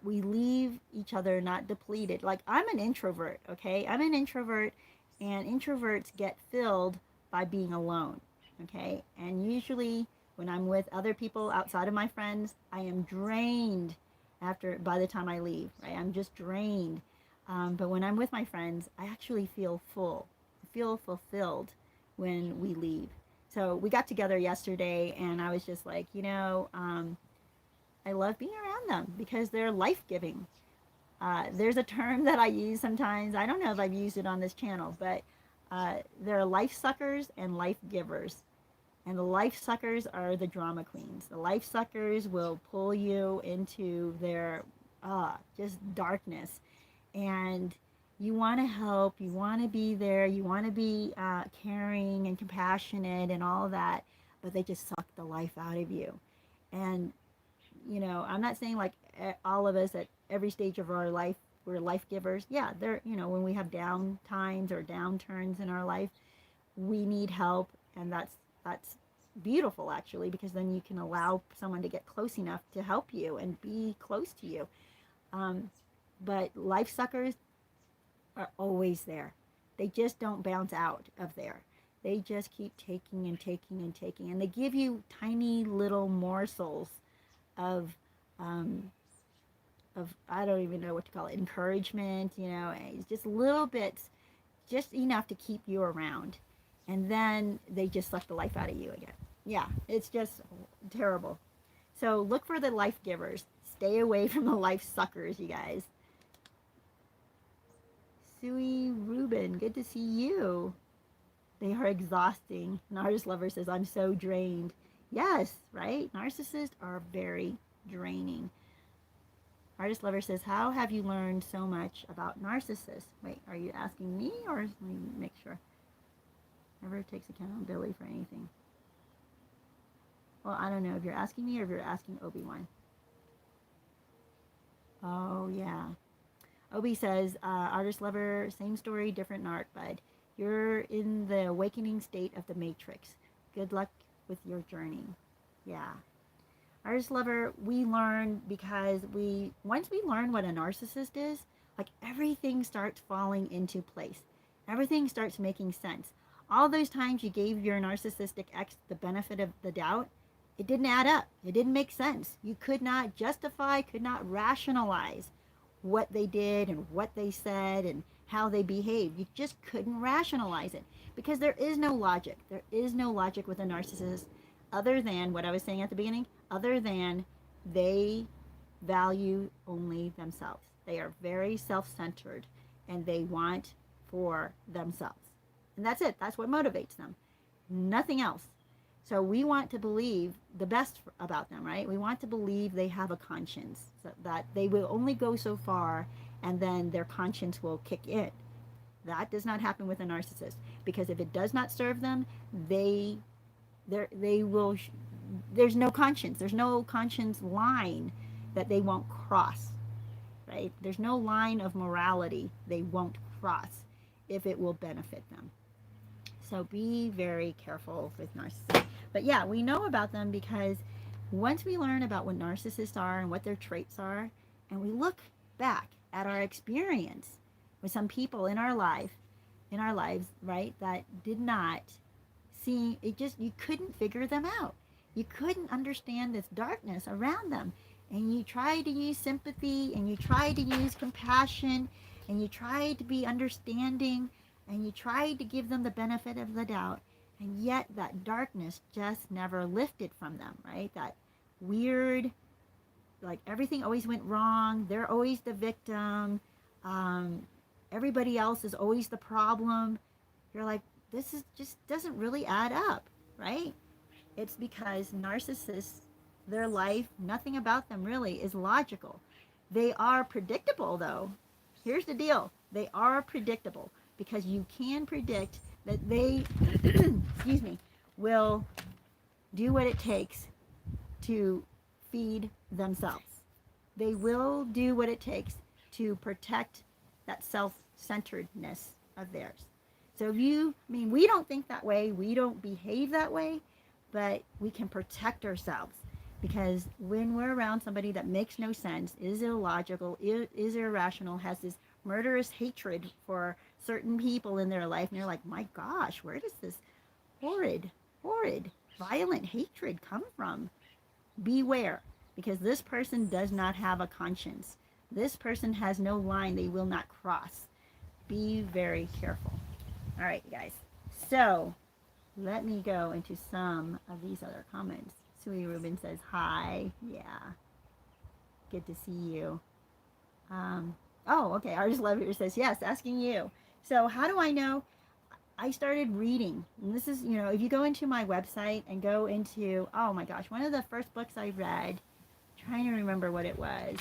leave each other not depleted. Like, I'm an introvert, okay? I'm an introvert, and introverts get filled by being alone, okay? And usually when I'm with other people outside of my friends, I am drained by the time I leave, right? I'm just drained. But when I'm with my friends, I actually feel full. I feel fulfilled when we leave. So we got together yesterday, and I was just like, I love being around them because they're life-giving. There's a term that I use sometimes. I don't know if I've used it on this channel, but they're life suckers and life givers. And the life suckers are the drama queens. The life suckers will pull you into their just darkness. And you want to help. You want to be there. You want to be caring and compassionate and all of that. but they just suck the life out of you. And, I'm not saying like all of us at every stage of our life, we're life givers. Yeah, when we have down times or downturns in our life, we need help. And that's beautiful, actually, because then you can allow someone to get close enough to help you and be close to you. Um, but life suckers are always there. They just don't bounce out of there. They just keep taking and taking and taking, and they give you tiny little morsels of um, I don't even know what to call it, encouragement. It's just little bits, just enough to keep you around, and then they just suck the life out of you again. Yeah, it's just terrible. So look for the life givers. Stay away from the life suckers, you guys. Sui Rubin, good to see you. They are exhausting. Narcissist lover says, I'm so drained. Yes, right? Narcissists are very draining. Artist lover says, how have you learned so much about narcissists? Wait, are you asking me, or let me make sure? Never takes accountability for anything. Well, I don't know if you're asking me or if you're asking Obi-Wan. Oh, yeah. Obi says, artist lover, same story, different narc, bud. You're in the awakening state of the Matrix. Good luck with your journey. Yeah. Artist lover, we learn because once we learn what a narcissist is, like everything starts falling into place. Everything starts making sense. All those times you gave your narcissistic ex the benefit of the doubt, it didn't add up. It didn't make sense. You could not justify, could not rationalize what they did and what they said and how they behaved. You just couldn't rationalize it because there is no logic. There is no logic with a narcissist other than what I was saying at the beginning, other than they value only themselves. They are very self-centered and they want for themselves. And that's it. That's what motivates them. Nothing else. So we want to believe the best about them, right? We want to believe they have a conscience, so that they will only go so far and then their conscience will kick in. That does not happen with a narcissist, because if it does not serve them, they will, there's no conscience. There's no conscience line that they won't cross, right? There's no line of morality they won't cross if it will benefit them. So be very careful with narcissists. But yeah, we know about them because once we learn about what narcissists are and what their traits are, and we look back at our experience with some people in our lives, right, that did not see it, just you couldn't figure them out. You couldn't understand this darkness around them. And you tried to use sympathy and you tried to use compassion and you tried to be understanding and you tried to give them the benefit of the doubt, and yet that darkness just never lifted from them, right? That weird, like everything always went wrong. They're always the victim. Everybody else is always the problem. You're like, this is just doesn't really add up, right? It's because narcissists, their life, nothing about them really is logical. They are predictable, though. Here's the deal. They are predictable because you can predict that they, excuse me, will do what it takes to feed themselves. They will do what it takes to protect that self-centeredness of theirs. So if you, we don't think that way, we don't behave that way, but we can protect ourselves, because when we're around somebody that makes no sense, is illogical, is irrational, has this murderous hatred for certain people in their life, and you're like, my gosh, where does this horrid, violent hatred come from? Beware, because this person does not have a conscience. This person has no line they will not cross. Be very careful. All right, guys. So let me go into some of these other comments. Sui Rubin says, hi. Yeah. Good to see you. Oh, okay. Artist Love here says, yes, asking you. So how do I know? I started reading. And this is, if you go into my website and go into, oh my gosh, one of the first books I read, trying to remember what it was.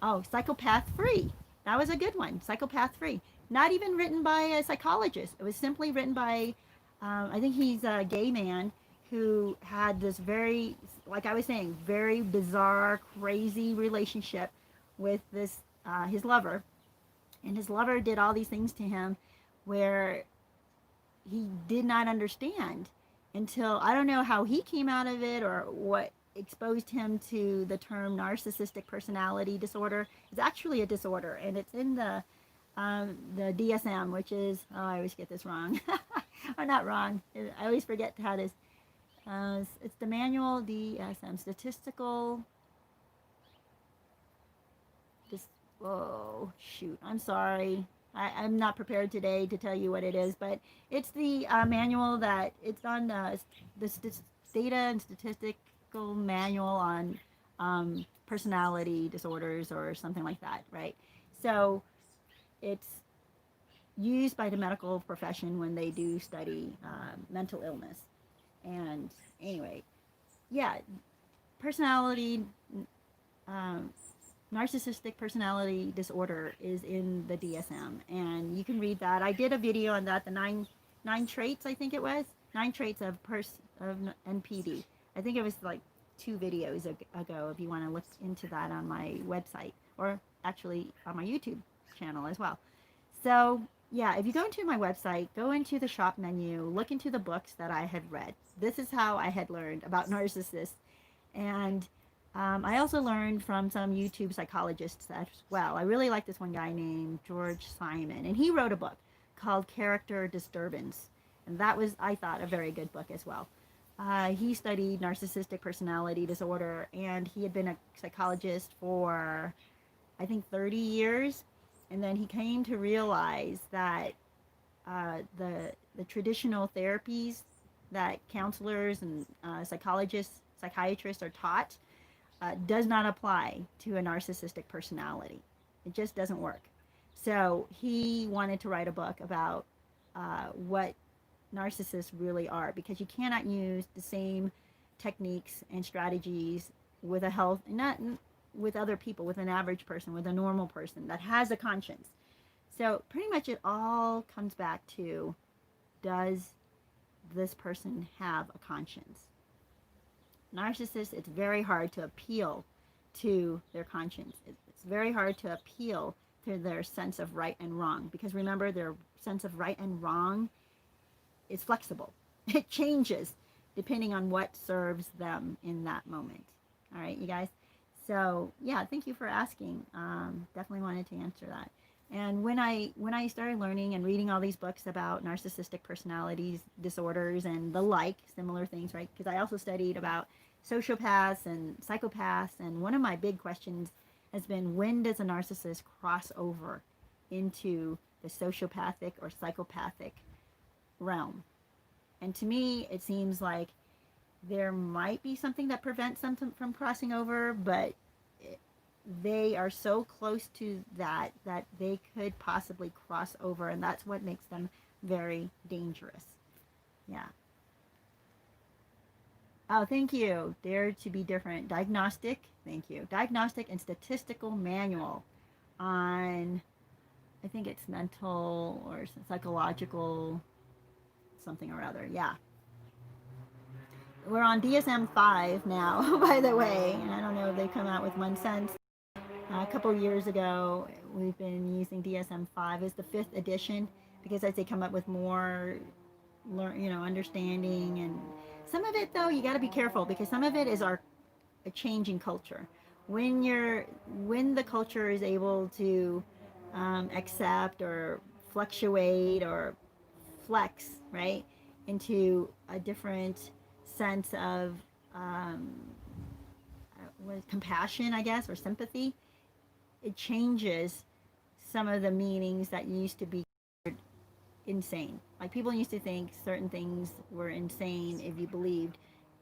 Oh, Psychopath Free. That was a good one. Psychopath Free. Not even written by a psychologist. It was simply written by, I think he's a gay man who had this very, like I was saying, very bizarre, crazy relationship with this his lover, and his lover did all these things to him where he did not understand until, I don't know how he came out of it or what exposed him to the term narcissistic personality disorder. It's actually a disorder, and it's in the DSM, which is, oh, I always get this wrong. Or not wrong. I always forget how it is. It's the manual DSM, statistical. Oh, shoot. I'm sorry. I'm not prepared today to tell you what it is, but it's the manual that it's on the data and statistical manual on personality disorders or something like that, right? So it's used by the medical profession when they do study mental illness. And anyway, yeah, personality, narcissistic personality disorder is in the DSM, and you can read that. I did a video on that, the nine traits, I think it was, 9 traits of NPD. I think it was like 2 videos ago, if you want to look into that on my website, or actually on my YouTube channel as well. So yeah, if you go into my website, go into the shop menu, look into the books that I had read. This is how I had learned about narcissists. And I also learned from some YouTube psychologists as well. I really like this one guy named George Simon, and he wrote a book called Character Disturbance. And that was, I thought, a very good book as well. He studied narcissistic personality disorder, and he had been a psychologist for, I think, 30 years. And then he came to realize that the traditional therapies that counselors and psychiatrists are taught does not apply to a narcissistic personality. It just doesn't work. So he wanted to write a book about what narcissists really are, because you cannot use the same techniques and strategies with a health, not with other people, with an average person, with a normal person that has a conscience. So pretty much it all comes back to, does this person have a conscience? Narcissists, it's very hard to appeal to their conscience. It's very hard to appeal to their sense of right and wrong, because remember, their sense of right and wrong is flexible. It changes depending on what serves them in that moment. All right, you guys? So yeah, thank you for asking. Definitely wanted to answer that. And when I started learning and reading all these books about narcissistic personalities disorders and the like, similar things, right? Because I also studied about sociopaths and psychopaths, and one of my big questions has been, when does a narcissist cross over into the sociopathic or psychopathic realm? And to me, it seems like there might be something that prevents them from crossing over, but they are so close to that they could possibly cross over, and that's what makes them very dangerous. Yeah. Oh, thank you. Dare to be different. Diagnostic, thank you. Diagnostic and statistical manual on, I think it's mental or psychological something or other. Yeah. We're on DSM-5 now, by the way, and I don't know if they come out with one since. A couple years ago, we've been using DSM-5 as the 5th edition, because as they come up with more, understanding, and some of it, though, you got to be careful, because some of it is a changing culture. When the culture is able to accept or fluctuate or flex, right, into a different sense of compassion, I guess, or sympathy, it changes some of the meanings that used to be insane. Like, people used to think certain things were insane if you believed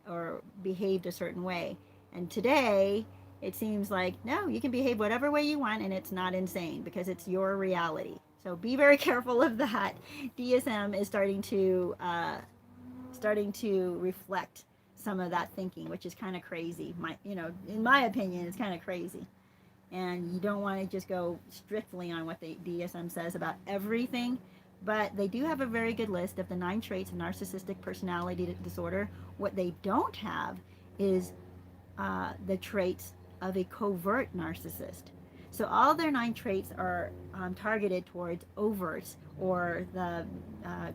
or behaved a certain way. And today, it seems like, no, you can behave whatever way you want and it's not insane, because it's your reality. So be very careful of that. DSM is starting to reflect some of that thinking, which is kind of crazy. In my opinion, it's kind of crazy. And you don't want to just go strictly on what the DSM says about everything, But they do have a very good list of the 9 traits of narcissistic personality disorder. What they don't have is the traits of a covert narcissist. So all their 9 traits are targeted towards overt or the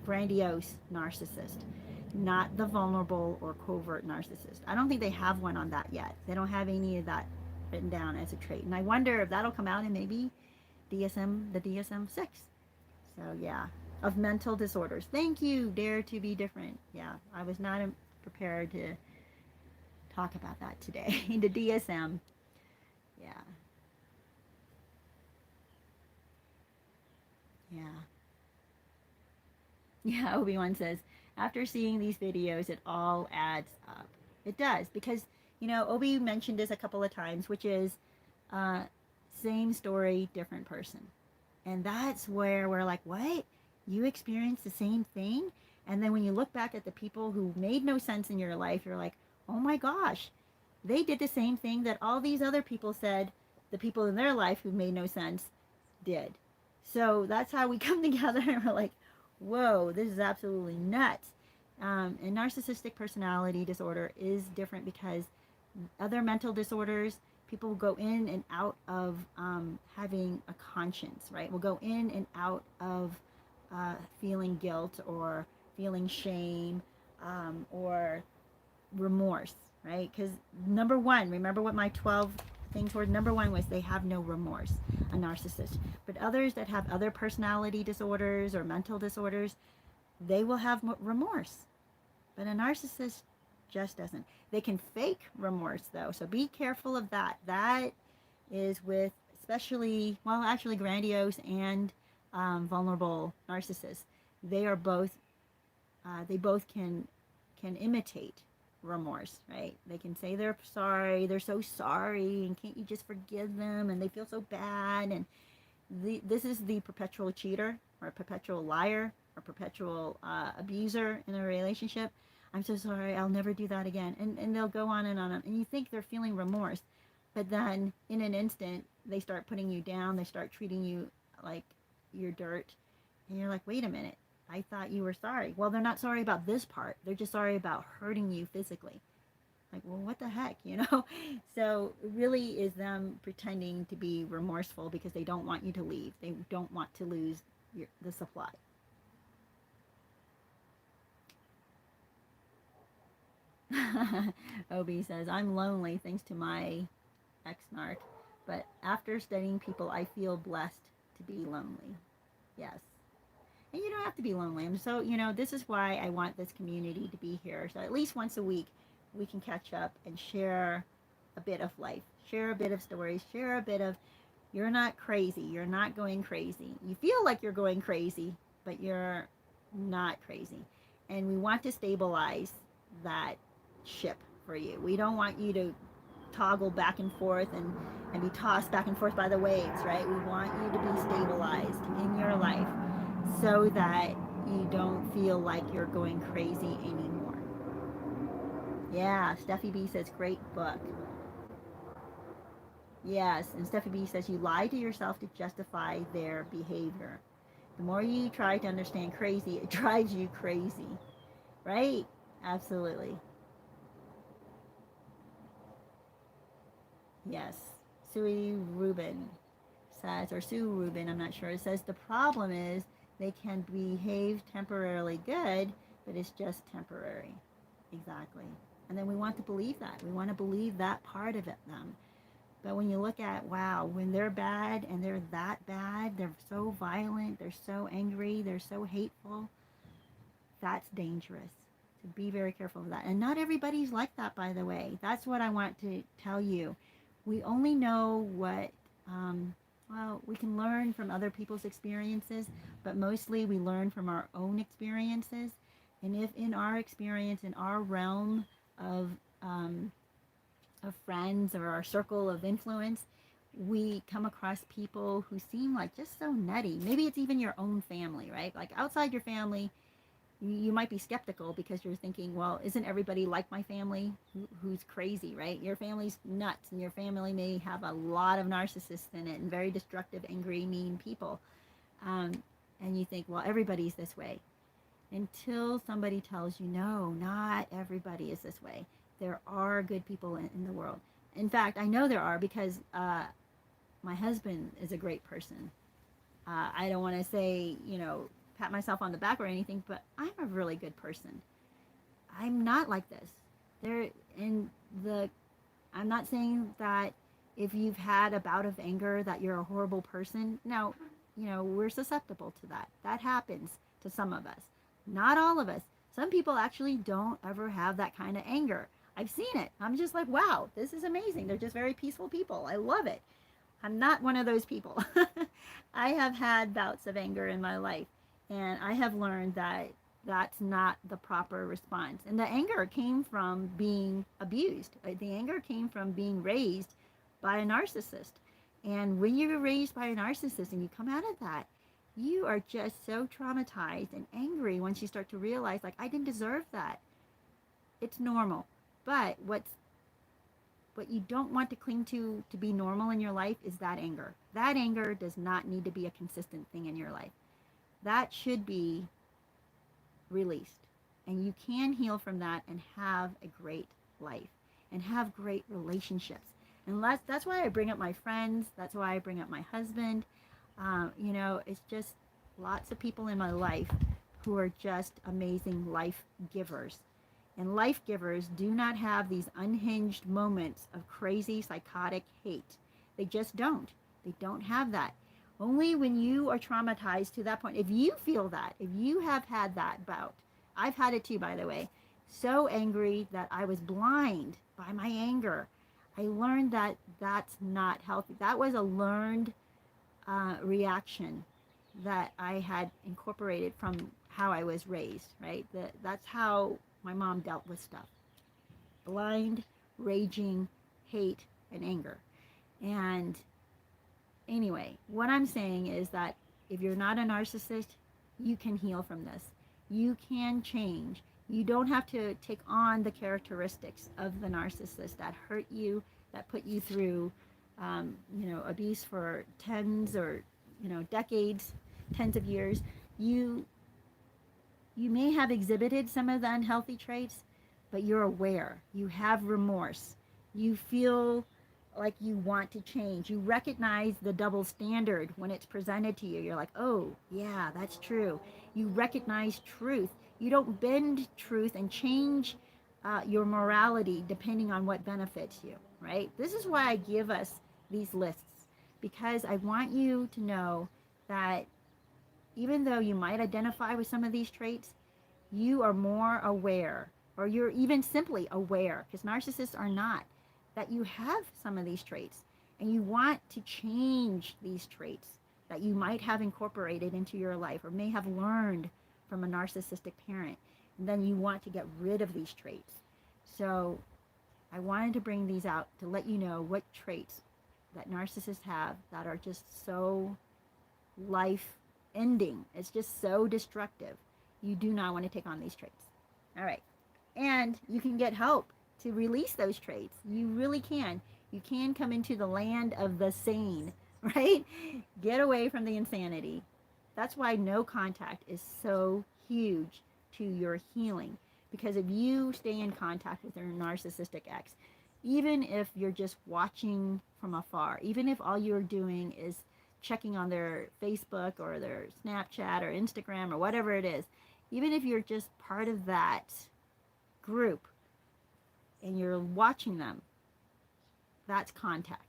grandiose narcissist, not the vulnerable or covert narcissist. I don't think they have one on that yet. They don't have any of that written down as a trait. And I wonder if that'll come out in maybe the DSM-6. So yeah, of mental disorders. Thank you, Dare to Be Different. Yeah, I was not prepared to talk about that today. The DSM. Yeah. Yeah. Yeah, Obi-Wan says, after seeing these videos, it all adds up. It does, because, Obi mentioned this a couple of times, which is uh, same story, different person. And that's where we're like, what? You experienced the same thing? And then when you look back at the people who made no sense in your life, you're like, oh my gosh, they did the same thing that all these other people said the people in their life who made no sense did. So that's how we come together and we're like, whoa, this is absolutely nuts. And narcissistic personality disorder is different because other mental disorders, people will go in and out of having a conscience, right? Will go in and out of feeling guilt or feeling shame or remorse, right? Because number one, remember what my 12 things were? Number one was they have no remorse, a narcissist. But others that have other personality disorders or mental disorders, they will have remorse. But a narcissist just doesn't. They can fake remorse though, so be careful of that. That is with especially, well, actually grandiose and vulnerable narcissists. They are both, they both can imitate remorse, right? They can say they're sorry, they're so sorry, and can't you just forgive them? And they feel so bad. And this is the perpetual cheater or perpetual liar or perpetual abuser in a relationship. I'm so sorry, I'll never do that again. And they'll go on and on. And you think they're feeling remorse, but then in an instant, they start putting you down. They start treating you like you're dirt. And you're like, wait a minute, I thought you were sorry. Well, they're not sorry about this part. They're just sorry about hurting you physically. Like, well, what the heck, So it really is them pretending to be remorseful because they don't want you to leave. They don't want to lose the supply. Obi says, I'm lonely thanks to my ex-narc, but after studying people, I feel blessed to be lonely. Yes. And you don't have to be lonely. And so, this is why I want this community to be here. So at least once a week, we can catch up and share a bit of life, share a bit of stories, share a bit of, you're not crazy. You're not going crazy. You feel like you're going crazy, but you're not crazy. And we want to stabilize that ship for you. We don't want you to toggle back and forth and be tossed back and forth by the waves, right? We want you to be stabilized in your life so that you don't feel like you're going crazy anymore. Yeah, Steffi B says, great book. Yes, and Steffi B says, you lie to yourself to justify their behavior. The more you try to understand crazy, it drives you crazy. Right? Absolutely. Yes. Sue Rubin says, or Sue Rubin, I'm not sure, it says the problem is they can behave temporarily good, but it's just temporary. Exactly. And then we want to believe that. We want to believe that part of it, them. But when you look at, wow, when they're bad and they're that bad, they're so violent, they're so angry, they're so hateful, that's dangerous. So be very careful of that. And not everybody's like that, by the way. That's what I want to tell you. We only know what, well, we can learn from other people's experiences, but mostly we learn from our own experiences. And if in our experience, in our realm of friends or our circle of influence, we come across people who seem like just so nutty. Maybe it's even your own family, right? Like outside your family, you might be skeptical because you're thinking, well, isn't everybody like my family who's crazy, right? Your family's nuts, and your family may have a lot of narcissists in it and very destructive, angry, mean people. and you think, well, everybody's this way, until somebody tells you, no, not everybody is this way. There are good people in the world. In fact, I know there are, because my husband is a great person. I don't want to say, pat myself on the back or anything, but I'm a really good person. I'm not like this. There in the I'm not saying that if you've had a bout of anger that you're a horrible person. No, we're susceptible to that. That happens to some of us. Not all of us. Some people actually don't ever have that kind of anger. I've seen it. I'm just like, wow, this is amazing. They're just very peaceful people. I love it. I'm not one of those people. I have had bouts of anger in my life, and I have learned that that's not the proper response. And the anger came from being abused. The anger came from being raised by a narcissist. And when you're raised by a narcissist and you come out of that, you are just so traumatized and angry once you start to realize, like, I didn't deserve that. It's normal. But what you don't want to cling to be normal in your life is that anger. That anger does not need to be a consistent thing in your life. That should be released. And you can heal from that and have a great life and have great relationships. And that's why I bring up my friends. That's why I bring up my husband. It's just lots of people in my life who are just amazing life givers. And life givers do not have these unhinged moments of crazy, psychotic hate. They just don't. They don't have that. Only when you are traumatized to that point, if you feel that, if you have had that bout, I've had it too, by the way, so angry that I was blind by my anger. I learned that that's not healthy. That was a learned reaction that I had incorporated from how I was raised, right? That's how my mom dealt with stuff. Blind, raging, hate, and anger. And anyway, what I'm saying is that if you're not a narcissist, you can heal from this. You can change. You don't have to take on the characteristics of the narcissist that hurt you, that put you through, abuse for tens or, decades, tens of years. You may have exhibited some of the unhealthy traits, but you're aware. You have remorse. You feel like you want to change. You recognize the double standard when it's presented to you. You're like, oh, yeah, that's true. You recognize truth. You don't bend truth and change your morality depending on what benefits you, right? This is why I give us these lists, because I want you to know that even though you might identify with some of these traits, you are more aware, or you're even simply aware, because narcissists are not, that you have some of these traits, and you want to change these traits that you might have incorporated into your life or may have learned from a narcissistic parent, and then you want to get rid of these traits. So I wanted to bring these out to let you know what traits that narcissists have that are just so life ending. It's just so destructive. You do not want to take on these traits. All right. And you can get help to release those traits. You really can. You can come into the land of the sane, right? Get away from the insanity. That's why no contact is so huge to your healing. Because if you stay in contact with your narcissistic ex, even if you're just watching from afar, even if all you're doing is checking on their Facebook or their Snapchat or Instagram or whatever it is, even if you're just part of that group and you're watching them, that's contact.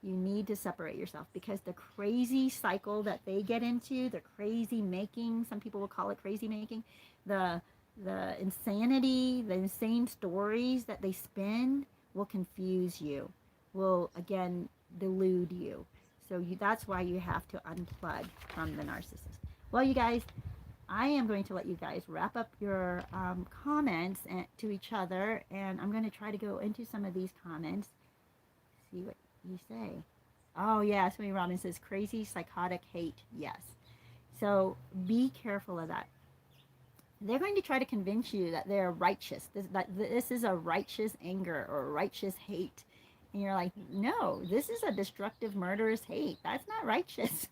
You need to separate yourself, because the crazy cycle that they get into, the crazy making, some people will call it crazy making, the insanity, the insane stories that they spin will confuse you, will again delude you. So that's why you have to unplug from the narcissist. Well, you guys, I am going to let you guys wrap up your comments to each other, and I'm going to try to go into some of these comments, see what you say. Oh, yeah, Sweeney Robin says, crazy, psychotic hate. Yes. So be careful of that. They're going to try to convince you that they're righteous, that this is a righteous anger or righteous hate. And you're like, no, this is a destructive, murderous hate. That's not righteous,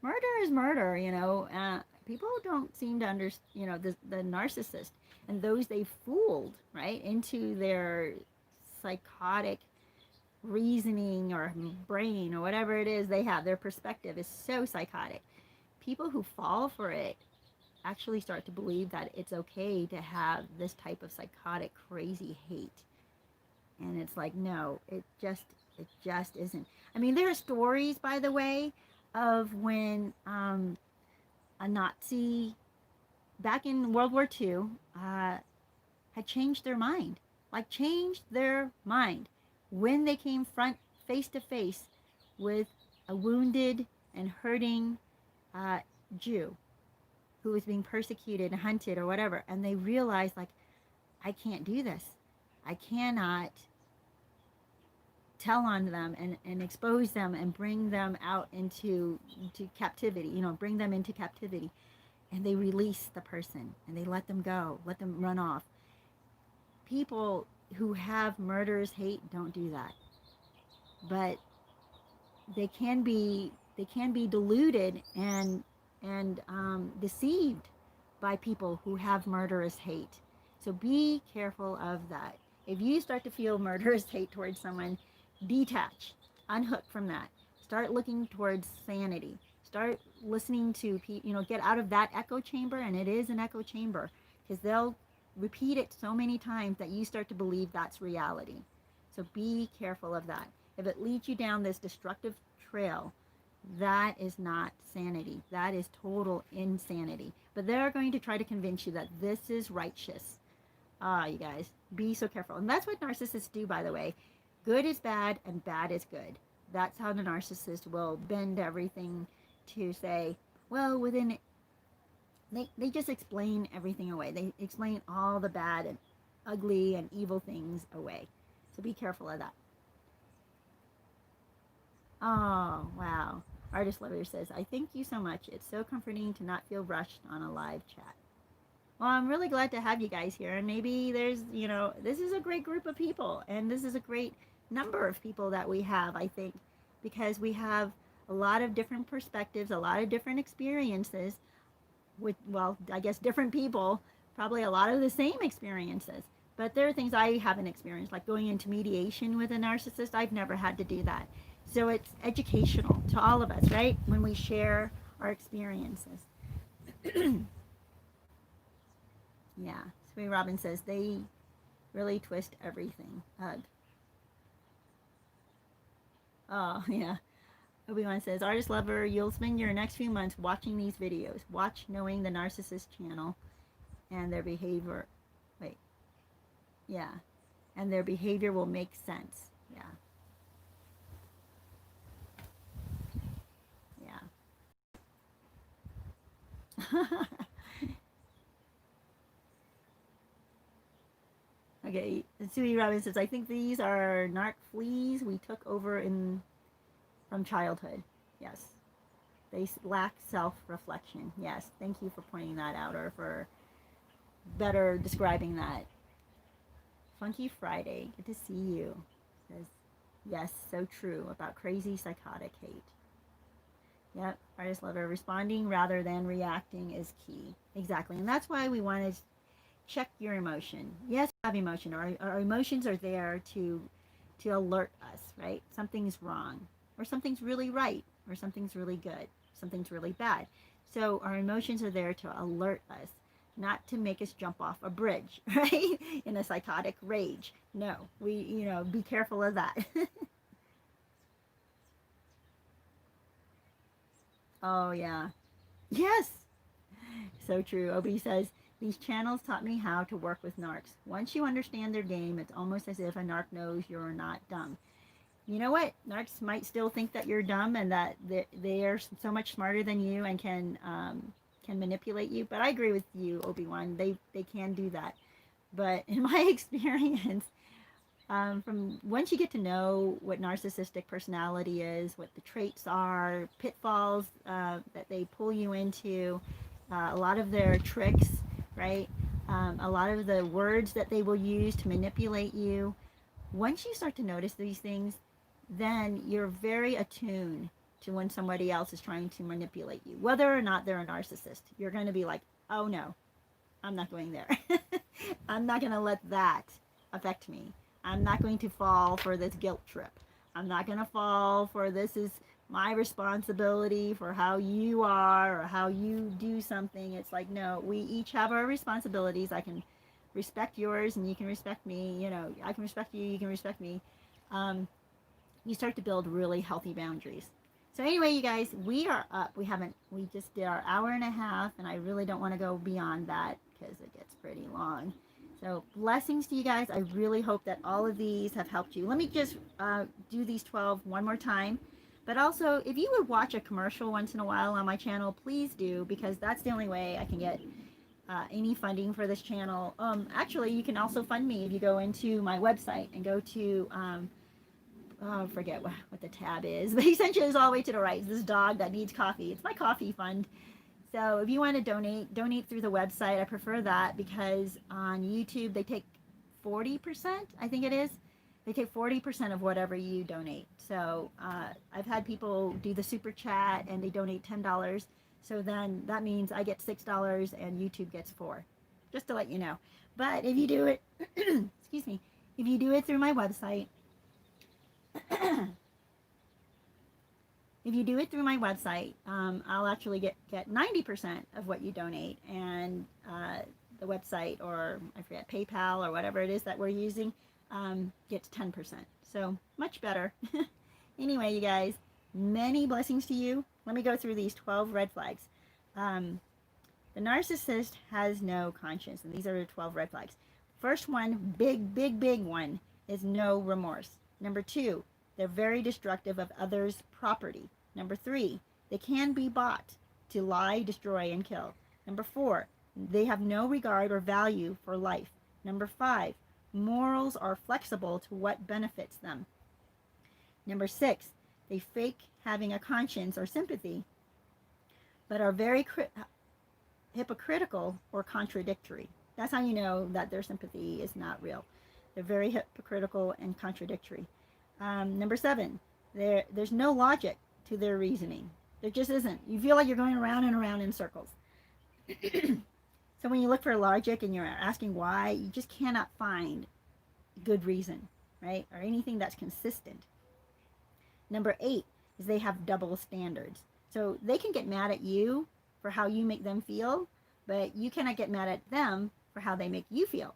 Murder is murder, you know. People don't seem to understand, you know, the narcissist and those they fooled, right, into their psychotic reasoning or brain or whatever it is they have. Their perspective is so psychotic. People who fall for it actually start to believe that it's okay to have this type of psychotic, crazy hate. And it's like, no, it just isn't. I mean, there are stories, by the way, of when a Nazi back in World War II had changed their mind, like changed their mind when they came face to face with a wounded and hurting Jew who was being persecuted and hunted or whatever, and they realized, like, I can't do this. I cannot tell on them and expose them and bring them out into captivity, you know, bring them into captivity. And they release the person and they let them go, let them run off. People who have murderous hate don't do that. But they can be deluded and deceived by people who have murderous hate. So be careful of that. If you start to feel murderous hate towards someone, detach, unhook from that. Start looking towards sanity. Start listening to people, you know, get out of that echo chamber, and it is an echo chamber, because they'll repeat it so many times that you start to believe that's reality. So be careful of that. If it leads you down this destructive trail, that is not sanity. That is total insanity. But they're going to try to convince you that this is righteous. You guys, be so careful. And that's what narcissists do, by the way. Good is bad and bad is good. That's how the narcissist will bend everything to say, well, within it, they just explain everything away. They explain all the bad and ugly and evil things away. So be careful of that. Oh, wow. Artist Lover says, I thank you so much. It's so comforting to not feel rushed on a live chat. Well, I'm really glad to have you guys here. And maybe there's, you know, this is a great group of people. And this is a great number of people that we have, I think, because we have a lot of different perspectives, a lot of different experiences with, well, I guess different people, probably a lot of the same experiences. But there are things I haven't experienced, like going into mediation with a narcissist. I've never had to do that. So it's educational to all of us, right? When we share our experiences. Yeah. Sweet Robin says, they really twist everything. Oh, yeah. Obi-Wan says, Artist Lover, you'll spend your next few months watching these videos. Watch Knowing the Narcissist channel and their behavior. Wait. Yeah. And their behavior will make sense. Yeah. Yeah. Okay, Sue Robin says, I think these are narc fleas we took over from childhood. Yes. They lack self-reflection. Yes, thank you for pointing that out, or for better describing that. Funky Friday, good to see you. Says, yes, so true about crazy psychotic hate. Yep, Artist Lover, responding rather than reacting is key. Exactly, and that's why we want to check your emotion. Yes, we have emotion. Our emotions are there to alert us, right? Something's wrong, or something's really right, or something's really good, something's really bad. So our emotions are there to alert us, not to make us jump off a bridge, right? In a psychotic rage. No, we, you know, be careful of that. Oh, yeah. Yes. So true. Obi says, these channels taught me how to work with narcs. Once you understand their game, it's almost as if a narc knows you're not dumb. You know what? Narcs might still think that you're dumb and that they are so much smarter than you and can manipulate you. But I agree with you, Obi-Wan. They can do that. But in my experience, from once you get to know what narcissistic personality is, what the traits are, pitfalls that they pull you into, a lot of their tricks, right? A lot of the words that they will use to manipulate you. Once you start to notice these things, then you're very attuned to when somebody else is trying to manipulate you, whether or not they're a narcissist. You're going to be like, oh no, I'm not going there. I'm not going to let that affect me. I'm not going to fall for this guilt trip. I'm not going to fall for this is my responsibility for how you are or how you do something. It's like, no, we each have our responsibilities. I can respect yours and you can respect me. You know, I can respect you, you can respect me. You start to build really healthy boundaries. So anyway, you guys, we are up. We just did our hour and a half, and I really don't want to go beyond that because it gets pretty long. So blessings to you guys. I really hope that all of these have helped you. Let me just do these 12 one more time. But also, if you would watch a commercial once in a while on my channel, please do, because that's the only way I can get any funding for this channel. Actually, you can also fund me if you go into my website and go to, I forget what the tab is, but essentially it's all the way to the right. It's this dog that needs coffee. It's my coffee fund. So if you want to donate through the website. I prefer that because on YouTube they take 40%, I think it is. They take 40% of whatever you donate. So I've had people do the super chat and they donate $10. So then that means I get $6 and YouTube gets $4, just to let you know. But if you do it, excuse me, if you do it through my website, if you do it through my website, I'll actually get 90% of what you donate, and the website, or I forget, PayPal or whatever it is that we're using, gets 10%. So much better. Anyway, you guys, many blessings to you. Let me go through these 12 red flags. The narcissist has no conscience, and these are the 12 red flags. First one, big one, is no remorse. Number 2, they're very destructive of others' property. Number 3, they can be bought to lie, destroy, and kill. Number 4, they have no regard or value for life. Number 5, morals are flexible to what benefits them. Number 6, they fake having a conscience or sympathy, but are very hypocritical or contradictory. That's how you know that their sympathy is not real. They're very hypocritical and contradictory. Number 7, there's no logic to their reasoning. There just isn't. You feel like you're going around and around in circles. So when you look for logic and you're asking why, you just cannot find good reason, right? Or anything that's consistent. Number 8 is they have double standards. So they can get mad at you for how you make them feel, but you cannot get mad at them for how they make you feel.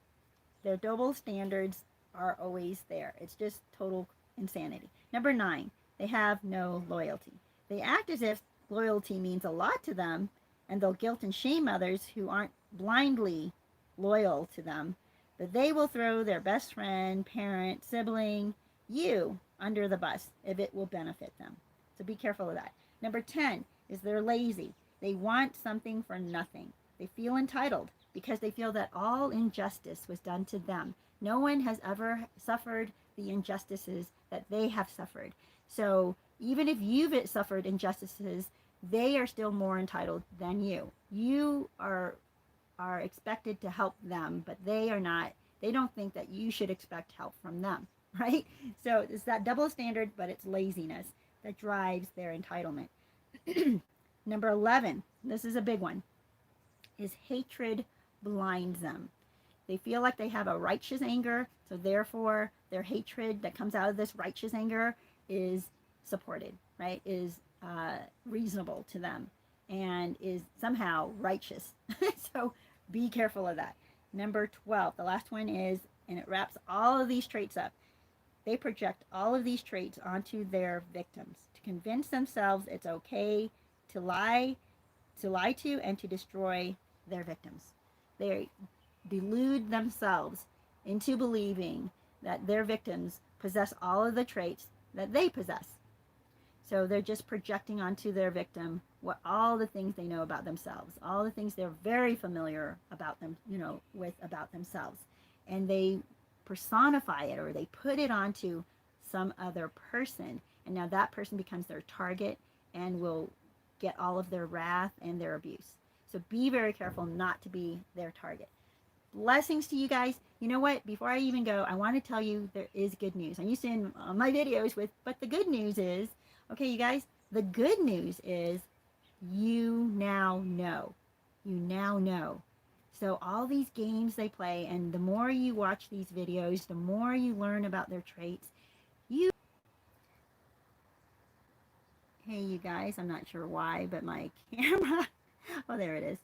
Their double standards are always there. It's just total insanity. Number 9, they have no loyalty. They act as if loyalty means a lot to them, and they'll guilt and shame others who aren't blindly loyal to them, but they will throw their best friend, parent, sibling, you under the bus if it will benefit them. So be careful of that. Number 10 is they're lazy. They want something for nothing. They feel entitled because they feel that all injustice was done to them. No one has ever suffered the injustices that they have suffered. So even if you've suffered injustices, they are still more entitled than you. You are expected to help them, but they are not. They don't think that you should expect help from them, right? So it's that double standard, but it's laziness that drives their entitlement. Number 11, this is a big one, is hatred blinds them. They feel like they have a righteous anger, so therefore their hatred that comes out of this righteous anger is supported, right? Is reasonable to them and is somehow righteous. So be careful of that. Number 12, the last one is, and it wraps all of these traits up, they project all of these traits onto their victims to convince themselves it's okay to lie to and to destroy their victims. They delude themselves into believing that their victims possess all of the traits that they possess. So they're just projecting onto their victim what all the things they know about themselves, all the things they're very familiar about them, with about themselves. And they personify it, or they put it onto some other person. And now that person becomes their target and will get all of their wrath and their abuse. So be very careful not to be their target. Blessings to you guys. You know what? Before I even go, I want to tell you there is good news. I'm used to in my videos with, but the good news is, okay, you guys, The good news is you now know. You now know. So all these games they play, and the more you watch these videos, the more you learn about their traits. You, hey you guys, I'm not sure why, but my camera, oh there it is,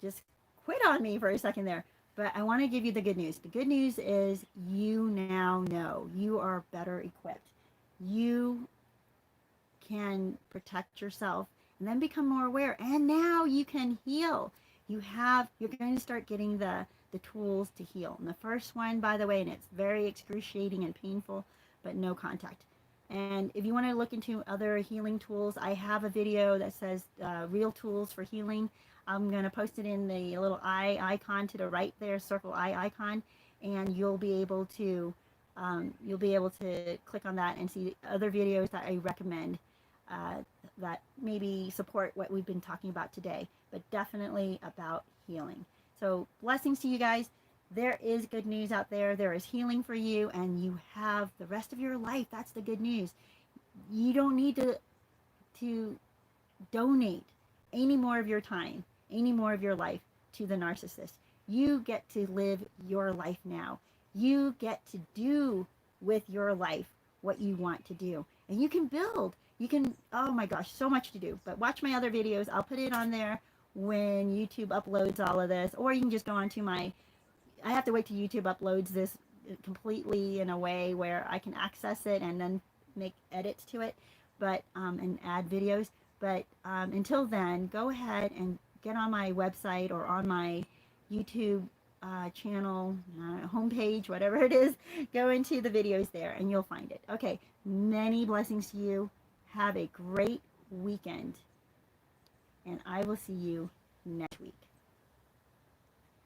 just quit on me for a second there. But I want to give you the good news. The good news is you now know. You are better equipped. You can protect yourself and then become more aware. And now you can heal. You're going to start getting the tools to heal. And the first one, by the way, and it's very excruciating and painful, but no contact. And if you want to look into other healing tools, I have a video that says real tools for healing. I'm going to post it in the little eye icon to the right there, circle eye icon, and you'll be able to click on that and see other videos that I recommend uh, that maybe support what we've been talking about today, but definitely about healing. So blessings to you guys. There is good news out there. There is healing for you, and you have the rest of your life. That's the good news. You don't need to donate any more of your time, any more of your life to the narcissist. You get to live your life now. You get to do with your life what you want to do. And you can build. You can, oh my gosh, so much to do. But watch my other videos. I'll put it on there when YouTube uploads all of this. Or you can just go onto my, I have to wait till YouTube uploads this completely in a way where I can access it and then make edits to it, but and add videos. But until then, go ahead and get on my website or on my YouTube channel, homepage, whatever it is. Go into the videos there and you'll find it. Okay, many blessings to you. Have a great weekend, and I will see you next week.